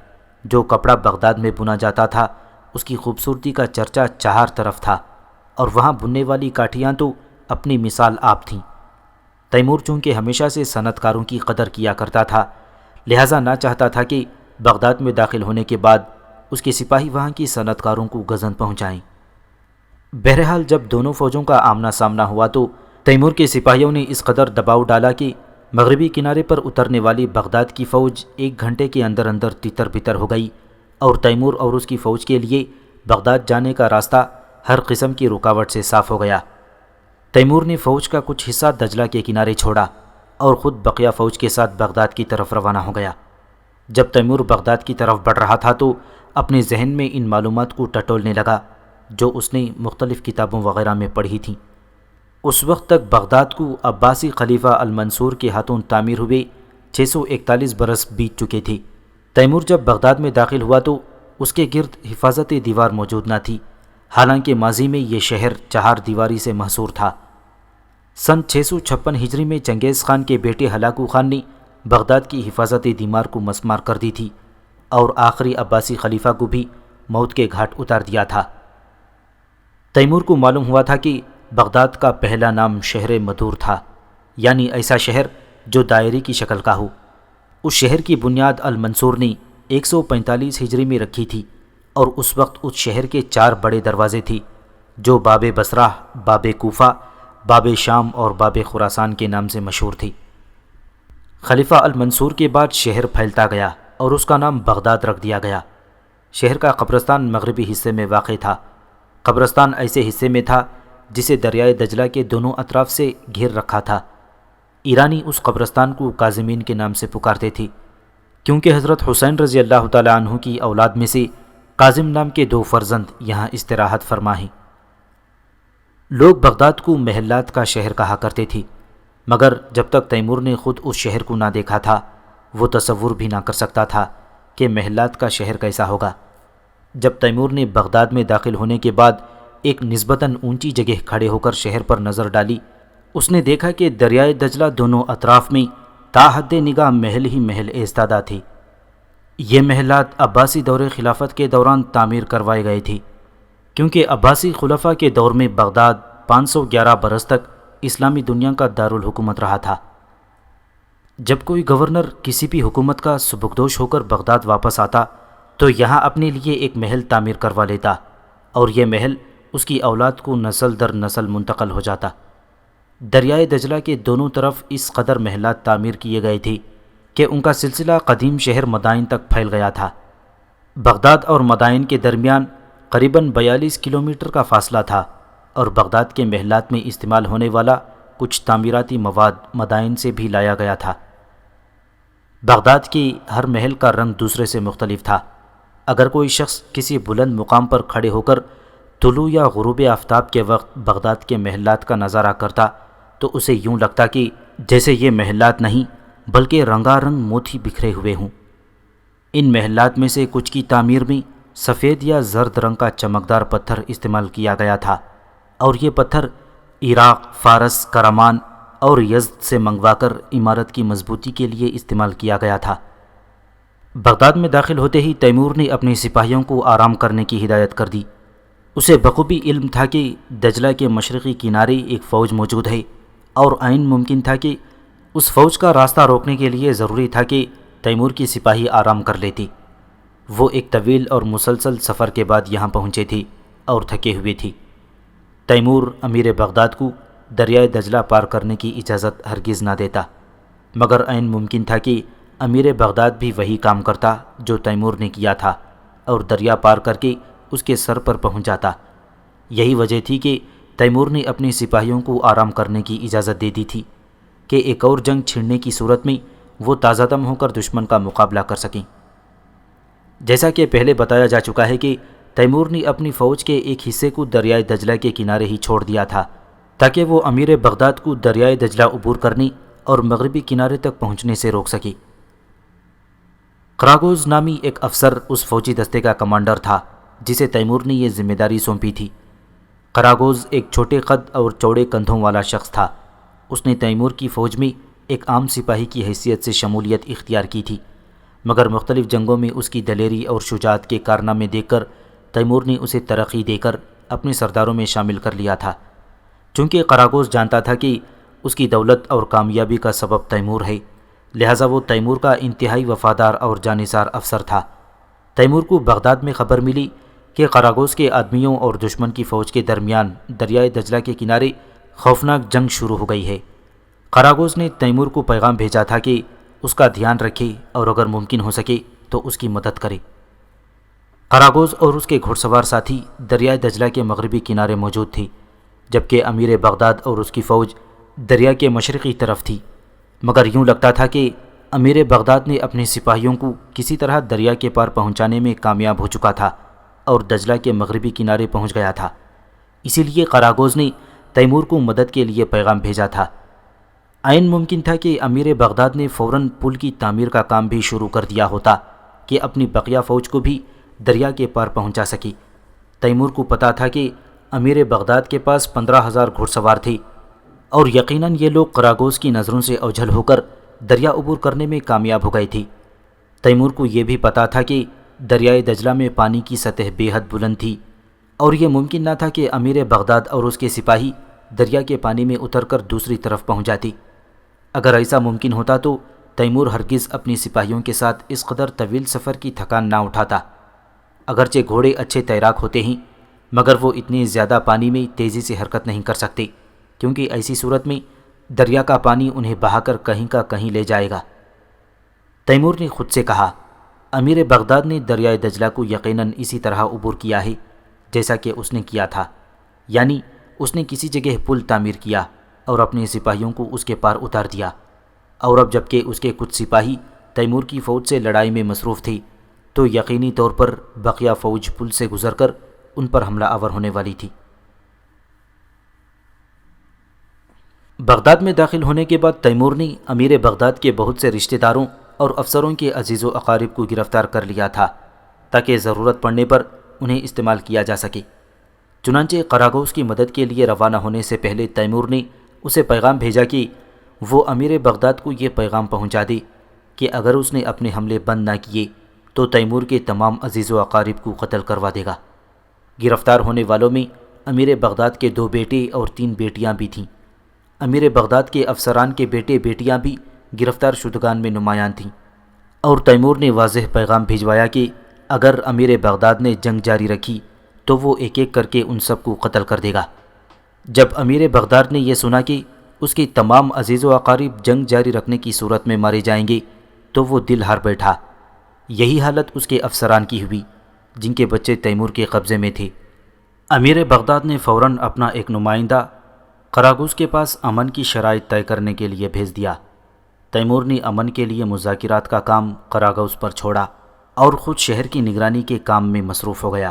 جو کپڑا بغداد میں بنا جاتا تھا اس کی خوبصورتی کا چرچا 4 طرف تھا اور وہاں بننے والی کاٹھیاں تو اپنی مثال آپ تھیں۔ تیمور چونکہ ہمیشہ سے صنعت کاروں کی قدر کیا کرتا تھا، لہٰذا نہ چاہتا تھا کہ بغداد میں داخل ہونے کے بعد اس کے سپاہی وہاں کی صنعت کاروں کو گزن پہنچائیں۔ بہرحال جب دونوں فوجوں کا آمنا سامنا ہوا تو تیمور کے سپاہیوں نے اس قدر دباؤ ڈالا کہ مغربی کنارے پر اترنے والی بغداد کی فوج 1 گھنٹے کے اندر اندر تتر بتر ہو گئی اور تیمور اور اس کی فوج کے لیے بغداد جانے کا راستہ ہر قسم کی رکاوٹ سے صاف ہو گیا۔ تیمور نے فوج کا کچھ حصہ دجلہ کے کنارے چھوڑا اور خود بقیہ فوج کے ساتھ بغداد کی طرف روانہ ہو گیا۔ جب تیمور بغداد کی طرف بڑھ رہا تھا تو اپنے ذہن میں ان معلومات کو ٹٹولنے لگا جو اس نے مختلف کتابوں وغیرہ میں پڑھی تھیں۔ اس وقت تک بغداد کو عباسی خلیفہ المنصور کے ہاتھوں تعمیر ہوئے 641 برس بیت چکے تھے۔ تیمور جب بغداد میں داخل ہوا تو اس کے گرد حفاظتی دیوار موجود نہ تھی، حالانکہ ماضی میں یہ شہر 4 دیواری سے محصور تھا۔ سن 656 ہجری میں چنگیز خان کے بیٹے ہلاکو خان نے بغداد کی حفاظتی دیوار کو مسمار کر دی تھی اور آخری عباسی خلیفہ کو بھی موت کے گھاٹ اتار دیا تھا۔ تیمور کو معلوم ہوا تھا کہ بغداد کا پہلا نام شہر مدور تھا، یعنی ایسا شہر جو دائرے کی شکل کا ہو۔ اس شہر کی بنیاد المنصور نے 145 ہجری میں رکھی تھی اور اس وقت اس شہر کے 4 بڑے دروازے تھی جو باب بصرہ، باب کوفہ، باب شام اور باب خراسان کے نام سے مشہور تھی۔ خلیفہ المنصور کے بعد شہر پھیلتا گیا اور اس کا نام بغداد رکھ دیا گیا۔ شہر کا قبرستان مغربی حصے میں واقع تھا۔ قبرستان ایسے حصے میں تھا جسے دریائے دجلہ کے دونوں اطراف سے گھیر رکھا تھا۔ ایرانی اس قبرستان کو کاظمین کے نام سے پکارتے تھے کیونکہ حضرت حسین رضی اللہ تعالیٰ عنہ کی اولاد میں سے کاظم نام کے 2 فرزند یہاں استراحت فرما ہیں۔ لوگ بغداد کو محلات کا شہر کہا کرتے تھے، مگر جب تک تیمور نے خود اس شہر کو نہ دیکھا تھا وہ تصور بھی نہ کر سکتا تھا کہ محلات کا شہر کیسا ہوگا۔ جب تیمور نے بغداد میں داخل ہونے کے بعد ایک نسبتاً اونچی جگہ کھڑے ہو کر شہر پر نظر ڈالی، اس نے دیکھا کہ دریائے دجلہ دونوں اطراف میں تا حد نگاہ محل ہی محل ایستادہ تھی۔ یہ محلات عباسی دور خلافت کے دوران تعمیر کروائے گئے تھے، کیونکہ عباسی خلفاء کے دور میں بغداد 511 برس تک اسلامی دنیا کا دارالحکومت رہا تھا۔ جب کوئی گورنر کسی بھی حکومت کا سبکدوش ہو کر بغداد واپس آتا تو یہاں اپنے لیے ایک محل تعمیر کروا لیتا اور یہ محل اس کی اولاد کو نسل در نسل منتقل ہو جاتا۔ دریائے دجلہ کے دونوں طرف اس قدر محلات تعمیر کیے گئے تھے کہ ان کا سلسلہ قدیم شہر مدائن تک پھیل گیا تھا۔ بغداد اور مدائن کے درمیان قریباً 42 کلومیٹر کا فاصلہ تھا اور بغداد کے محلات میں استعمال ہونے والا کچھ تعمیراتی مواد مدائن سے بھی لایا گیا تھا۔ بغداد کی ہر محل کا رنگ دوسرے سے مختلف تھا۔ اگر کوئی شخص کسی بلند مقام پر کھڑے ہو کر طلوع یا غروب آفتاب کے وقت بغداد کے محلات کا نظارہ کرتا تو اسے یوں لگتا کہ جیسے یہ محلات نہیں بلکہ رنگا رنگ موتی بکھرے ہوئے ہوں۔ ان محلات میں سے کچھ کی تعمیر میں سفید یا زرد رنگ کا چمکدار پتھر استعمال کیا گیا تھا اور یہ پتھر عراق، فارس، کرمان اور یزد سے منگوا کر عمارت کی مضبوطی کے لیے استعمال کیا گیا تھا۔ بغداد میں داخل ہوتے ہی تیمور نے اپنے سپاہیوں کو آرام کرنے کی ہدایت کر دی۔ اسے بخوبی علم تھا کہ دجلہ کے مشرقی کنارے ایک فوج موجود ہے اور عین ممکن تھا کہ اس فوج کا راستہ روکنے کے لیے ضروری تھا کہ تیمور کی سپاہی آرام کر لیتی۔ وہ ایک طویل اور مسلسل سفر کے بعد یہاں پہنچے تھے اور تھکے ہوئے تھے۔ تیمور امیر بغداد کو دریائے دجلہ پار کرنے کی اجازت ہرگز نہ دیتا، مگر عین ممکن تھا کہ امیر بغداد بھی وہی کام کرتا جو تیمور نے کیا تھا اور دریا پار کر کے اس کے سر پر پہنچ جاتا۔ یہی وجہ تھی کہ تیمور نے اپنے سپاہیوں کو آرام کرنے کی اجازت دے دی تھی کہ ایک اور جنگ چھڑنے کی صورت میں وہ تازہ دم ہو کر دشمن کا مقابلہ کر سکیں۔ جیسا کہ پہلے بتایا جا چکا ہے کہ تیمور نے اپنی فوج کے ایک حصے کو دریائے دجلہ کے کنارے ہی چھوڑ دیا تھا تاکہ وہ امیر بغداد کو دریائے دجلہ عبور کرنے اور مغربی کنارے تک پہنچنے سے روک سکے۔ قراگوز نامی ایک افسر اس فوجی دستے کا کمانڈر تھا جسے تیمور نے یہ ذمہ داری سونپی تھی۔ قراگوز ایک چھوٹے قد اور چوڑے کندھوں والا شخص تھا۔ اس نے تیمور کی فوج میں ایک عام سپاہی کی حیثیت سے شمولیت اختیار کی تھی، مگر مختلف جنگوں میں اس کی دلیری اور شجاعت کے کارنامے دیکھ کر تیمور نے اسے ترقی دے کر اپنے سرداروں میں شامل کر لیا تھا۔ چونکہ قراگوز جانتا تھا کہ اس کی دولت اور کامیابی کا سبب تیمور ہے، لہٰذا وہ تیمور کا انتہائی وفادار اور جانثار افسر تھا۔ تیمور کو بغداد میں خبر ملی کہ قراگوز کے آدمیوں اور دشمن کی فوج کے درمیان دریائے دجلہ کے کنارے خوفناک جنگ شروع ہو گئی ہے۔ قراگوز نے تیمور کو پیغام بھیجا تھا کہ اس کا دھیان رکھے اور اگر ممکن ہو سکے تو اس کی مدد کرے۔ قراگوز اور اس کے گھڑ سوار ساتھی دریائے دجلہ کے مغربی کنارے موجود تھے، جبکہ امیر بغداد اور اس کی فوج دریا کے مشرقی طرف تھی، مگر یوں لگتا تھا کہ امیر بغداد نے اپنے سپاہیوں کو کسی طرح دریا کے پار پہنچانے میں کامیاب ہو چکا تھا اور دجلہ کے مغربی کنارے پہنچ گیا تھا۔ اسی لیے قراگوز نے تیمور کو مدد کے لیے پیغام بھیجا تھا۔ عین ممکن تھا کہ امیر بغداد نے فوراً پل کی تعمیر کا کام بھی شروع کر دیا ہوتا کہ اپنی بقیہ فوج کو بھی دریا کے پار پہنچا سکی۔ تیمور کو پتا تھا کہ امیر بغداد کے پاس 15,000 گھڑ سوار تھے اور یقیناً یہ لوگ قراگوز کی نظروں سے اوجھل ہو کر دریا عبور کرنے میں کامیاب ہو گئی تھی۔ تیمور کو یہ بھی پتا تھا کہ دریائے دجلہ میں پانی کی سطح بے حد بلند تھی اور یہ ممکن نہ تھا کہ امیر بغداد اور اس کے سپاہی دریا کے پانی میں اتر کر دوسری طرف پہنچ جاتی۔ اگر ایسا ممکن ہوتا تو تیمور ہرگز اپنی سپاہیوں کے ساتھ اس قدر طویل سفر کی تھکان نہ اٹھاتا۔ اگرچہ گھوڑے اچھے تیراک ہوتے ہیں مگر وہ اتنی زیادہ پانی میں تیزی سے حرکت نہیں کر سکتے، کیونکہ ایسی صورت میں دریا کا پانی انہیں بہا کر کہیں کا کہیں لے جائے گا۔ تیمور نے خود سے کہا، امیر بغداد نے دریائے دجلہ کو یقیناً اسی طرح عبور کیا ہے جیسا کہ اس نے کیا تھا، یعنی اس نے کسی جگہ پل تعمیر کیا اور اپنے سپاہیوں کو اس کے پار اتار دیا، اور اب جب کہ اس کے کچھ سپاہی تیمور کی فوج سے لڑائی میں مصروف تھے تو یقینی طور پر بقیہ فوج پل سے گزر کر ان پر حملہ آور ہونے والی تھی۔ بغداد میں داخل ہونے کے بعد تیمور نے امیر بغداد کے بہت سے رشتہ داروں اور افسروں کے عزیز و اقارب کو گرفتار کر لیا تھا تاکہ ضرورت پڑنے پر انہیں استعمال کیا جا سکے۔ چنانچہ قراگوس کی مدد کے لیے روانہ ہونے سے پہلے تیمور نے اسے پیغام بھیجا کہ وہ امیر بغداد کو یہ پیغام پہنچا دے کہ اگر اس نے اپنے حملے بند نہ کیے تو تیمور کے تمام عزیز و اقارب کو قتل کروا دے گا۔ گرفتار ہونے والوں میں امیر بغداد کے 2 بیٹے اور 3 بیٹیاں بھی تھیں۔ امیر بغداد کے افسران کے بیٹے بیٹیاں بھی گرفتار شدگان میں نمایاں تھیں، اور تیمور نے واضح پیغام بھیجوایا کہ اگر امیر بغداد نے جنگ جاری رکھی تو وہ ایک ایک کر کے ان سب کو قتل کر دے گا۔ جب امیر بغداد نے یہ سنا کہ اس کی تمام عزیز و اقارب جنگ جاری رکھنے کی صورت میں مارے جائیں گے تو وہ دل ہار بیٹھا۔ یہی حالت اس کے افسران کی ہوئی جن کے بچے تیمور کے قبضے میں تھے۔ امیر بغداد نے فوراً اپنا ایک نمائندہ قراگوس کے پاس امن کی شرائط طے کرنے کے لیے بھیج دیا۔ تیمور نے امن کے لیے مذاکرات کا کام قراگوس پر چھوڑا اور خود شہر کی نگرانی کے کام میں مصروف ہو گیا،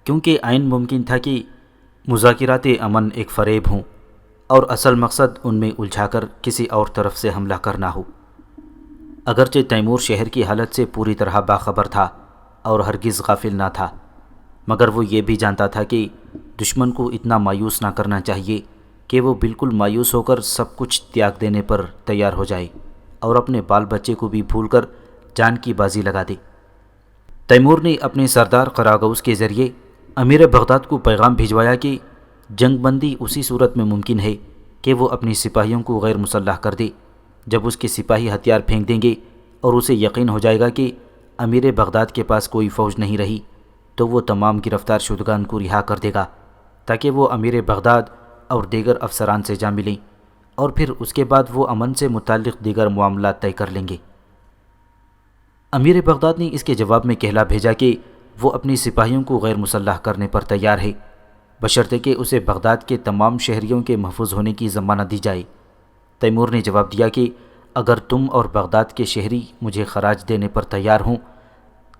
کیونکہ عین ممکن تھا کہ مذاکرات امن ایک فریب ہوں اور اصل مقصد ان میں الجھا کر کسی اور طرف سے حملہ کرنا ہو۔ اگرچہ تیمور شہر کی حالت سے پوری طرح باخبر تھا اور ہرگز غافل نہ تھا، مگر وہ یہ بھی جانتا تھا کہ دشمن کو اتنا مایوس نہ کرنا چاہیے کہ وہ بالکل مایوس ہو کر سب کچھ تیاگ دینے پر تیار ہو جائے اور اپنے بال بچے کو بھی بھول کر جان کی بازی لگا دے۔ تیمور نے اپنے سردار قراگوس کے ذریعے امیر بغداد کو پیغام بھیجوایا کہ جنگ بندی اسی صورت میں ممکن ہے کہ وہ اپنی سپاہیوں کو غیر مسلح کر دے جب اس کے سپاہی ہتھیار پھینک دیں گے اور اسے یقین ہو جائے گا کہ امیر بغداد کے پاس کوئی فوج نہیں رہی تو وہ تمام گرفتار شدگان کو رہا کر دے گا تاکہ وہ امیر بغداد اور دیگر افسران سے جا ملیں، اور پھر اس کے بعد وہ امن سے متعلق دیگر معاملات طے کر لیں گے۔ امیر بغداد نے اس کے جواب میں کہلا بھیجا کہ وہ اپنی سپاہیوں کو غیر مسلح کرنے پر تیار ہے، بشرطے کہ اسے بغداد کے تمام شہریوں کے محفوظ ہونے کی ضمانت دی جائے۔ تیمور نے جواب دیا کہ اگر تم اور بغداد کے شہری مجھے خراج دینے پر تیار ہوں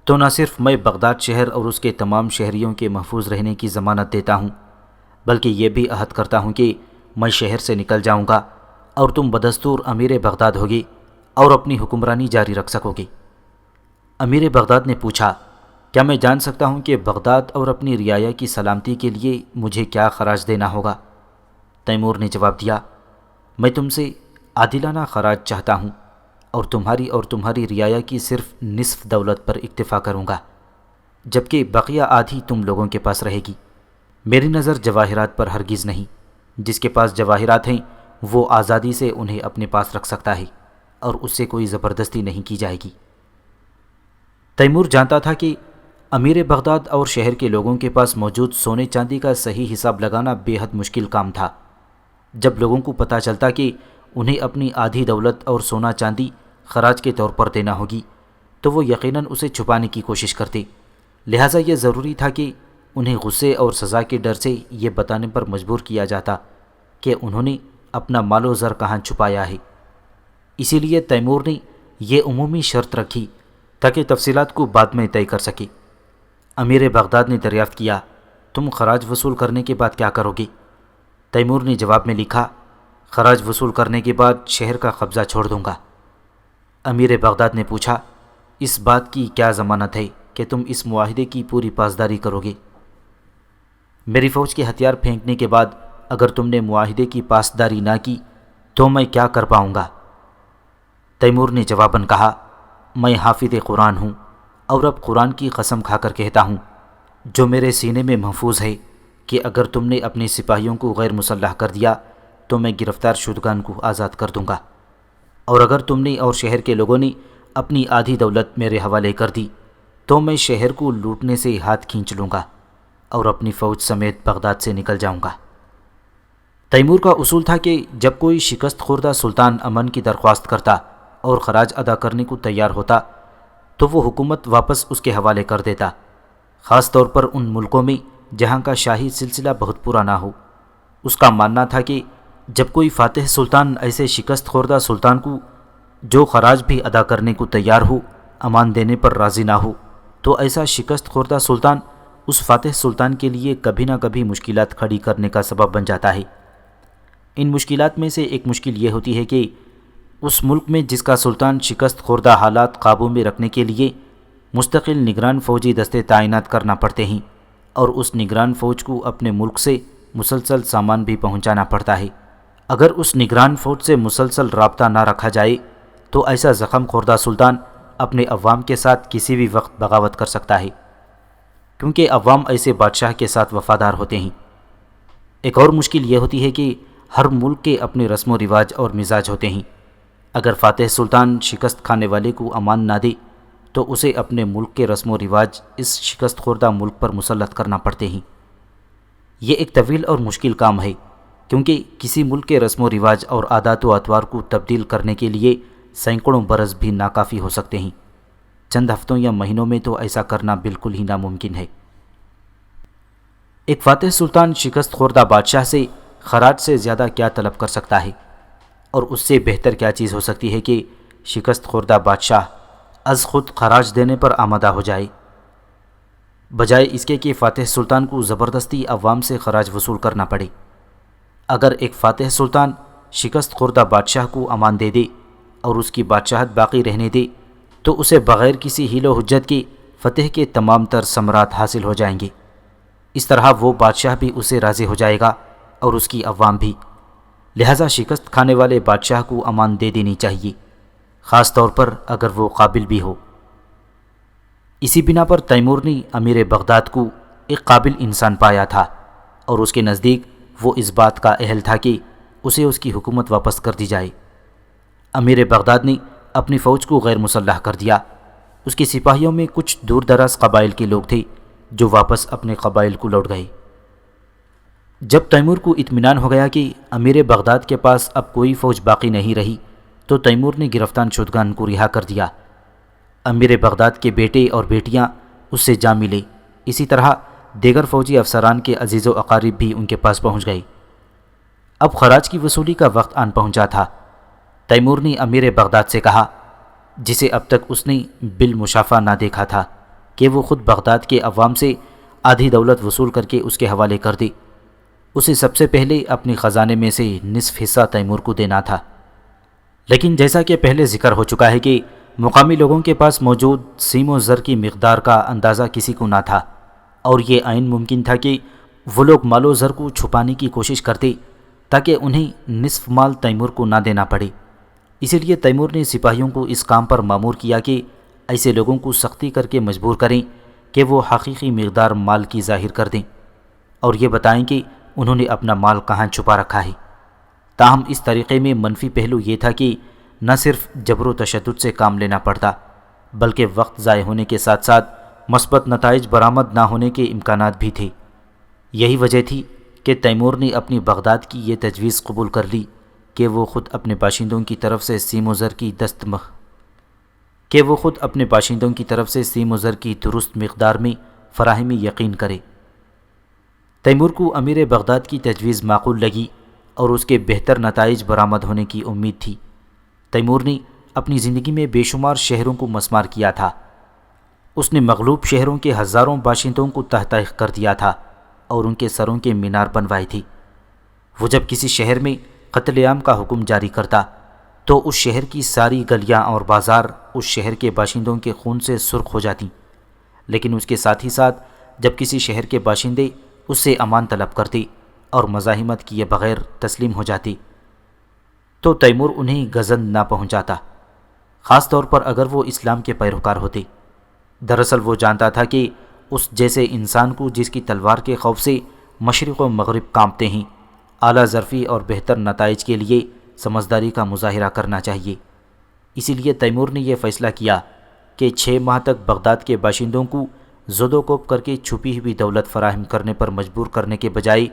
تو نہ صرف میں بغداد شہر اور اس کے تمام شہریوں کے محفوظ رہنے کی ضمانت دیتا ہوں، بلکہ یہ بھی عہد کرتا ہوں کہ میں شہر سے نکل جاؤں گا اور تم بدستور امیر بغداد ہوگے اور اپنی حکمرانی جاری رکھ سکو گے۔ امیر بغداد نے پوچھا، کیا میں جان سکتا ہوں کہ بغداد اور اپنی رعایا کی سلامتی کے لیے مجھے کیا خراج دینا ہوگا؟ تیمور نے جواب دیا، میں تم سے عادلانہ خراج چاہتا ہوں اور تمہاری رعایا کی صرف نصف دولت پر اکتفا کروں گا، جبکہ بقیہ آدھی تم لوگوں کے پاس رہے گی۔ میری نظر جواہرات پر ہرگز نہیں، جس کے پاس جواہرات ہیں وہ آزادی سے انہیں اپنے پاس رکھ سکتا ہے اور اس سے کوئی زبردستی نہیں کی جائے گی۔ تیمور جانتا تھا کہ امیر بغداد اور شہر کے لوگوں کے پاس موجود سونے چاندی کا صحیح حساب لگانا بے حد مشکل کام تھا۔ جب لوگوں کو پتہ چلتا کہ انہیں اپنی آدھی دولت اور سونا چاندی خراج کے طور پر دینا ہوگی تو وہ یقیناً اسے چھپانے کی کوشش کرتے، لہٰذا یہ ضروری تھا کہ انہیں غصے اور سزا کے ڈر سے یہ بتانے پر مجبور کیا جاتا کہ انہوں نے اپنا مال و زر کہاں چھپایا ہے۔ اسی لیے تیمور نے یہ عمومی شرط رکھی تاکہ تفصیلات کو بعد میں طے کر سکے۔ امیر بغداد نے دریافت کیا، تم خراج وصول کرنے کے بعد کیا کرو گے؟ تیمور نے جواب میں لکھا، خراج وصول کرنے کے بعد شہر کا قبضہ چھوڑ دوں گا۔ امیر بغداد نے پوچھا، اس بات کی کیا ضمانت ہے کہ تم اس معاہدے کی پوری پاسداری کرو گے؟ میری فوج کے ہتھیار پھینکنے کے بعد اگر تم نے معاہدے کی پاسداری نہ کی تو میں کیا کر پاؤں گا؟ تیمور نے جواباً کہا، میں حافظ قرآن ہوں اور اب قرآن کی قسم کھا کر کہتا ہوں جو میرے سینے میں محفوظ ہے کہ اگر تم نے اپنے سپاہیوں کو غیر مسلح کر دیا تو میں گرفتار شدگان کو آزاد کر دوں گا، اور اگر تم نے اور شہر کے لوگوں نے اپنی آدھی دولت میرے حوالے کر دی تو میں شہر کو لوٹنے سے ہاتھ کھینچ لوں گا اور اپنی فوج سمیت بغداد سے نکل جاؤں گا۔ تیمور کا اصول تھا کہ جب کوئی شکست خوردہ سلطان امن کی درخواست کرتا اور خراج ادا کرنے کو تیار ہوتا تو وہ حکومت واپس اس کے حوالے کر دیتا، خاص طور پر ان ملکوں میں جہاں کا شاہی سلسلہ بہت پرانا ہو۔ اس کا ماننا تھا کہ جب کوئی فاتح سلطان ایسے شکست خوردہ سلطان کو جو خراج بھی ادا کرنے کو تیار ہو امان دینے پر راضی نہ ہو تو ایسا شکست خوردہ سلطان اس فاتح سلطان کے لیے کبھی نہ کبھی مشکلات کھڑی کرنے کا سبب بن جاتا ہے۔ ان مشکلات میں سے ایک مشکل یہ ہوتی ہے کہ اس ملک میں جس کا سلطان شکست خوردہ حالات قابو میں رکھنے کے لیے مستقل نگران فوجی دستے تعینات کرنا پڑتے ہیں، اور اس نگران فوج کو اپنے ملک سے مسلسل سامان بھی پہنچانا پڑتا ہے۔ اگر اس نگران فوج سے مسلسل رابطہ نہ رکھا جائے تو ایسا زخم خوردہ سلطان اپنے عوام کے ساتھ کسی بھی وقت بغاوت کر سکتا ہے، کیونکہ عوام ایسے بادشاہ کے ساتھ وفادار ہوتے ہیں۔ ایک اور مشکل یہ ہوتی ہے کہ ہر ملک کے اپنے رسم و رواج اور مزاج ہوتے ہیں۔ اگر فاتح سلطان شکست کھانے والے کو امان نہ دے تو اسے اپنے ملک کے رسم و رواج اس شکست خوردہ ملک پر مسلط کرنا پڑتے ہیں۔ یہ ایک طویل اور مشکل کام ہے، کیونکہ کسی ملک کے رسم و رواج اور عادات و اطوار کو تبدیل کرنے کے لیے سینکڑوں برس بھی ناکافی ہو سکتے ہیں۔ چند ہفتوں یا مہینوں میں تو ایسا کرنا بالکل ہی ناممکن ہے۔ ایک فاتح سلطان شکست خوردہ بادشاہ سے خراج سے زیادہ کیا طلب کر سکتا ہے، اور اس سے بہتر کیا چیز ہو سکتی ہے کہ شکست خوردہ بادشاہ از خود خراج دینے پر آمادہ ہو جائے، بجائے اس کے کہ فاتح سلطان کو زبردستی عوام سے خراج وصول کرنا پڑے۔ اگر ایک فاتح سلطان شکست خوردہ بادشاہ کو امان دے دے اور اس کی بادشاہت باقی رہنے دے تو اسے بغیر کسی حیل و حجت کے فتح کے تمام تر ثمرات حاصل ہو جائیں گے۔ اس طرح وہ بادشاہ بھی اسے راضی ہو جائے گا اور اس کی عوام بھی۔ لہذا شکست کھانے والے بادشاہ کو امان دے دینی چاہیے، خاص طور پر اگر وہ قابل بھی ہو۔ اسی بنا پر تیمور نے امیر بغداد کو ایک قابل انسان پایا تھا، اور اس کے نزدیک وہ اس بات کا اہل تھا کہ اسے اس کی حکومت واپس کر دی جائے۔ امیر بغداد نے اپنی فوج کو غیر مسلح کر دیا۔ اس کے سپاہیوں میں کچھ دور دراز قبائل کے لوگ تھے جو واپس اپنے قبائل کو لوٹ گئے۔ جب تیمور کو اطمینان ہو گیا کہ امیر بغداد کے پاس اب کوئی فوج باقی نہیں رہی تو تیمور نے گرفتار شدگان کو رہا کر دیا۔ امیر بغداد کے بیٹے اور بیٹیاں اس سے جا ملے، اسی طرح دیگر فوجی افسران کے عزیز و اقارب بھی ان کے پاس پہنچ گئے۔ اب خراج کی وصولی کا وقت آن پہنچا تھا۔ تیمور نے امیر بغداد سے کہا، جسے اب تک اس نے بالمشافہ نہ دیکھا تھا، کہ وہ خود بغداد کے عوام سے آدھی دولت وصول کر کے اس کے حوالے کر دے۔ اسے سب سے پہلے اپنے خزانے میں سے نصف حصہ تیمور کو دینا تھا، لیکن جیسا کہ پہلے ذکر ہو چکا ہے کہ مقامی لوگوں کے پاس موجود سیم و زر کی مقدار کا اندازہ کسی کو نہ تھا، اور یہ عین ممکن تھا کہ وہ لوگ مال و زر کو چھپانے کی کوشش کرتے تاکہ انہیں نصف مال تیمور کو نہ دینا پڑے۔ اسی لیے تیمور نے سپاہیوں کو اس کام پر مامور کیا کہ ایسے لوگوں کو سختی کر کے مجبور کریں کہ وہ حقیقی مقدار مال کی ظاہر کر دیں اور یہ بتائیں کہ انہوں نے اپنا مال کہاں چھپا رکھا ہے۔ تاہم اس طریقے میں منفی پہلو یہ تھا کہ نہ صرف جبر و تشدد سے کام لینا پڑتا، بلکہ وقت ضائع ہونے کے ساتھ ساتھ مثبت نتائج برآمد نہ ہونے کے امکانات بھی تھے۔ یہی وجہ تھی کہ تیمور نے اپنی بغداد کی یہ تجویز قبول کر لی کہ وہ خود اپنے باشندوں کی طرف سے سیم و زر کی درست مقدار میں فراہمی یقین کرے۔ تیمور کو امیر بغداد کی تجویز معقول لگی اور اس کے بہتر نتائج برآمد ہونے کی امید تھی۔ تیمور نے اپنی زندگی میں بے شمار شہروں کو مسمار کیا تھا۔ اس نے مغلوب شہروں کے ہزاروں باشندوں کو تہ تہ کر دیا تھا اور ان کے سروں کے مینار بنوائے تھے۔ وہ جب کسی شہر میں قتل عام کا حکم جاری کرتا تو اس شہر کی ساری گلیاں اور بازار اس شہر کے باشندوں کے خون سے سرخ ہو جاتی، لیکن اس کے ساتھ ہی ساتھ جب کسی شہر کے باشندے اس سے امان طلب کرتے اور مزاحمت کیے بغیر تسلیم ہو جاتے تو تیمور انہیں گزند نہ پہنچاتا، خاص طور پر اگر وہ اسلام کے پیروکار ہوتے۔ دراصل وہ جانتا تھا کہ اس جیسے انسان کو جس کی تلوار کے خوف سے مشرق و مغرب کانپتے ہیں، اعلیٰ ظرفی اور بہتر نتائج کے لیے سمجھداری کا مظاہرہ کرنا چاہیے۔ اسی لیے تیمور نے یہ فیصلہ کیا کہ 6 ماہ تک بغداد کے باشندوں کو زد و کوب کر کے چھپی ہوئی دولت فراہم کرنے پر مجبور کرنے کے بجائے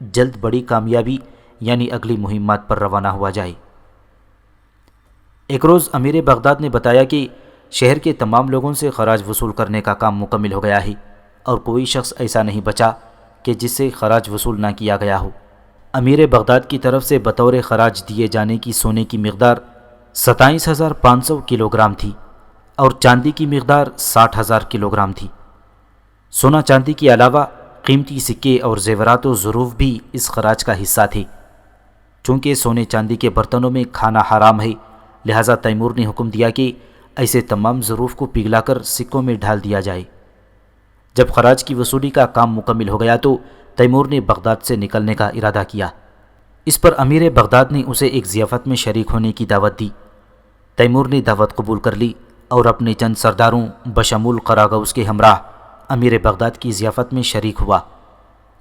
جلد بڑی کامیابی یعنی اگلی مہمات پر روانہ ہوا جائے۔ ایک روز امیر بغداد نے بتایا کہ شہر کے تمام لوگوں سے خراج وصول کرنے کا کام مکمل ہو گیا ہے اور کوئی شخص ایسا نہیں بچا کہ جس سے خراج وصول نہ کیا گیا ہو۔ امیر بغداد کی طرف سے بطور خراج دیے جانے کی سونے کی مقدار 27,500 کلو گرام تھی اور چاندی کی مقدار 60,000 کلو گرام تھی۔ سونا چاندی کے علاوہ قیمتی سکے اور زیورات و ظروف بھی اس خراج کا حصہ تھے۔ چونکہ سونے چاندی کے برتنوں میں کھانا حرام ہے، لہذا تیمور نے حکم دیا کہ ایسے تمام ظروف کو پگھلا کر سکوں میں ڈھال دیا جائے۔ جب خراج کی وصولی کا کام مکمل ہو گیا تو تیمور نے بغداد سے نکلنے کا ارادہ کیا۔ اس پر امیر بغداد نے اسے ایک ضیافت میں شریک ہونے کی دعوت دی۔ تیمور نے دعوت قبول کر لی اور اپنے چند سرداروں بشمول قراگوس کے ہمراہ امیر بغداد کی ضیافت میں شریک ہوا۔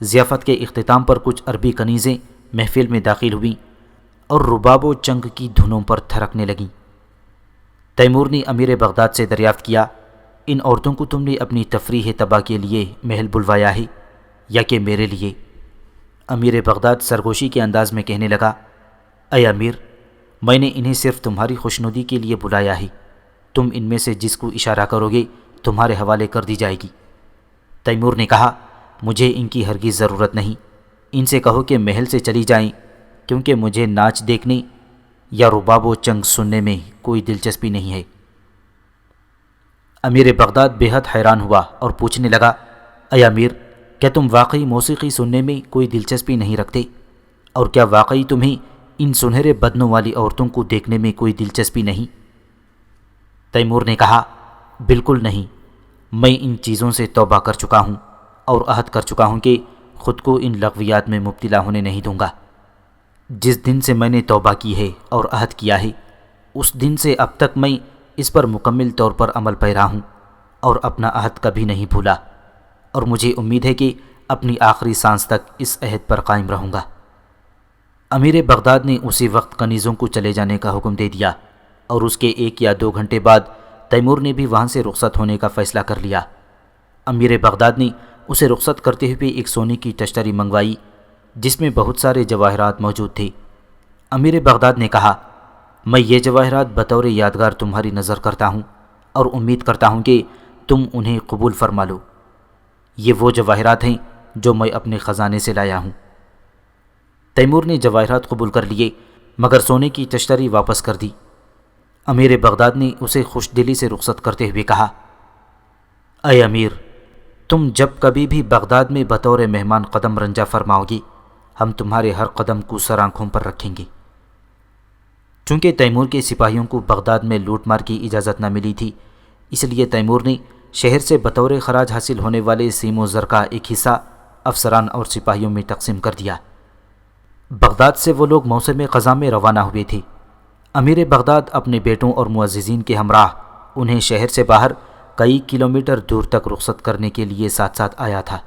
ضیافت کے اختتام پر کچھ عربی کنیزیں محفل میں داخل ہوئیں اور رباب و چنگ کی دھنوں پر تھرکنے لگیں۔ تیمور نے امیر بغداد سے دریافت کیا، ان عورتوں کو تم نے اپنی تفریح تباہ کے لیے محل بلوایا ہے یا کہ میرے لیے؟ امیر بغداد سرگوشی کے انداز میں کہنے لگا، اے امیر، میں نے انہیں صرف تمہاری خوشنودی کے لیے بلایا ہے، تم ان میں سے جس کو اشارہ کرو گے تمہارے حوالے کر دی جائے گی۔ تیمور نے کہا، مجھے ان کی ہرگز ضرورت نہیں، ان سے کہو کہ محل سے چلی جائیں، کیونکہ مجھے ناچ دیکھنے یا رباب و چنگ سننے میں کوئی دلچسپی نہیں ہے۔ امیر بغداد بے حد حیران ہوا اور پوچھنے لگا، اے امیر، کیا تم واقعی موسیقی سننے میں کوئی دلچسپی نہیں رکھتے؟ اور کیا واقعی تمہیں ان سنہرے بدنوں والی عورتوں کو دیکھنے میں کوئی دلچسپی نہیں؟ تیمور نے کہا، بالکل نہیں، میں ان چیزوں سے توبہ کر چکا ہوں اور عہد کر چکا ہوں کہ خود کو ان لغویات میں مبتلا ہونے نہیں دوں گا۔ جس دن سے میں نے توبہ کی ہے اور عہد کیا ہے، اس دن سے اب تک میں اس پر مکمل طور پر عمل پیرا ہوں اور اپنا عہد کبھی نہیں بھولا، اور مجھے امید ہے کہ اپنی آخری سانس تک اس عہد پر قائم رہوں گا۔ امیر بغداد نے اسی وقت کنیزوں کو چلے جانے کا حکم دے دیا اور اس کے 1 یا 2 گھنٹے بعد تیمور نے بھی وہاں سے رخصت ہونے کا فیصلہ کر لیا۔ امیر بغداد نے اسے رخصت کرتے ہوئے ایک سونے کی تشتری منگوائی جس میں بہت سارے جواہرات موجود تھے۔ امیر بغداد نے کہا، میں یہ جواہرات بطور یادگار تمہاری نظر کرتا ہوں اور امید کرتا ہوں کہ تم انہیں قبول فرما لو۔ یہ وہ جواہرات ہیں جو میں اپنے خزانے سے لایا ہوں۔ تیمور نے جواہرات قبول کر لیے مگر سونے کی تشتری واپس کر دی۔ امیر بغداد نے اسے خوش دلی سے رخصت کرتے ہوئے کہا، اے امیر، تم جب کبھی بھی بغداد میں بطور مہمان قدم رنجا فرماؤ گی، ہم تمہارے ہر قدم کو سر آنکھوں پر رکھیں گے۔ چونکہ تیمور کے سپاہیوں کو بغداد میں لوٹ مار کی اجازت نہ ملی تھی، اس لیے تیمور نے شہر سے بطور خراج حاصل ہونے والے سیم و زر کا ایک حصہ افسران اور سپاہیوں میں تقسیم کر دیا۔ بغداد سے وہ لوگ موسم خزاں میں روانہ ہوئے تھے۔ امیر بغداد اپنے بیٹوں اور معززین کے ہمراہ انہیں شہر سے باہر کئی کلومیٹر دور تک رخصت کرنے کے لیے ساتھ ساتھ آیا تھا۔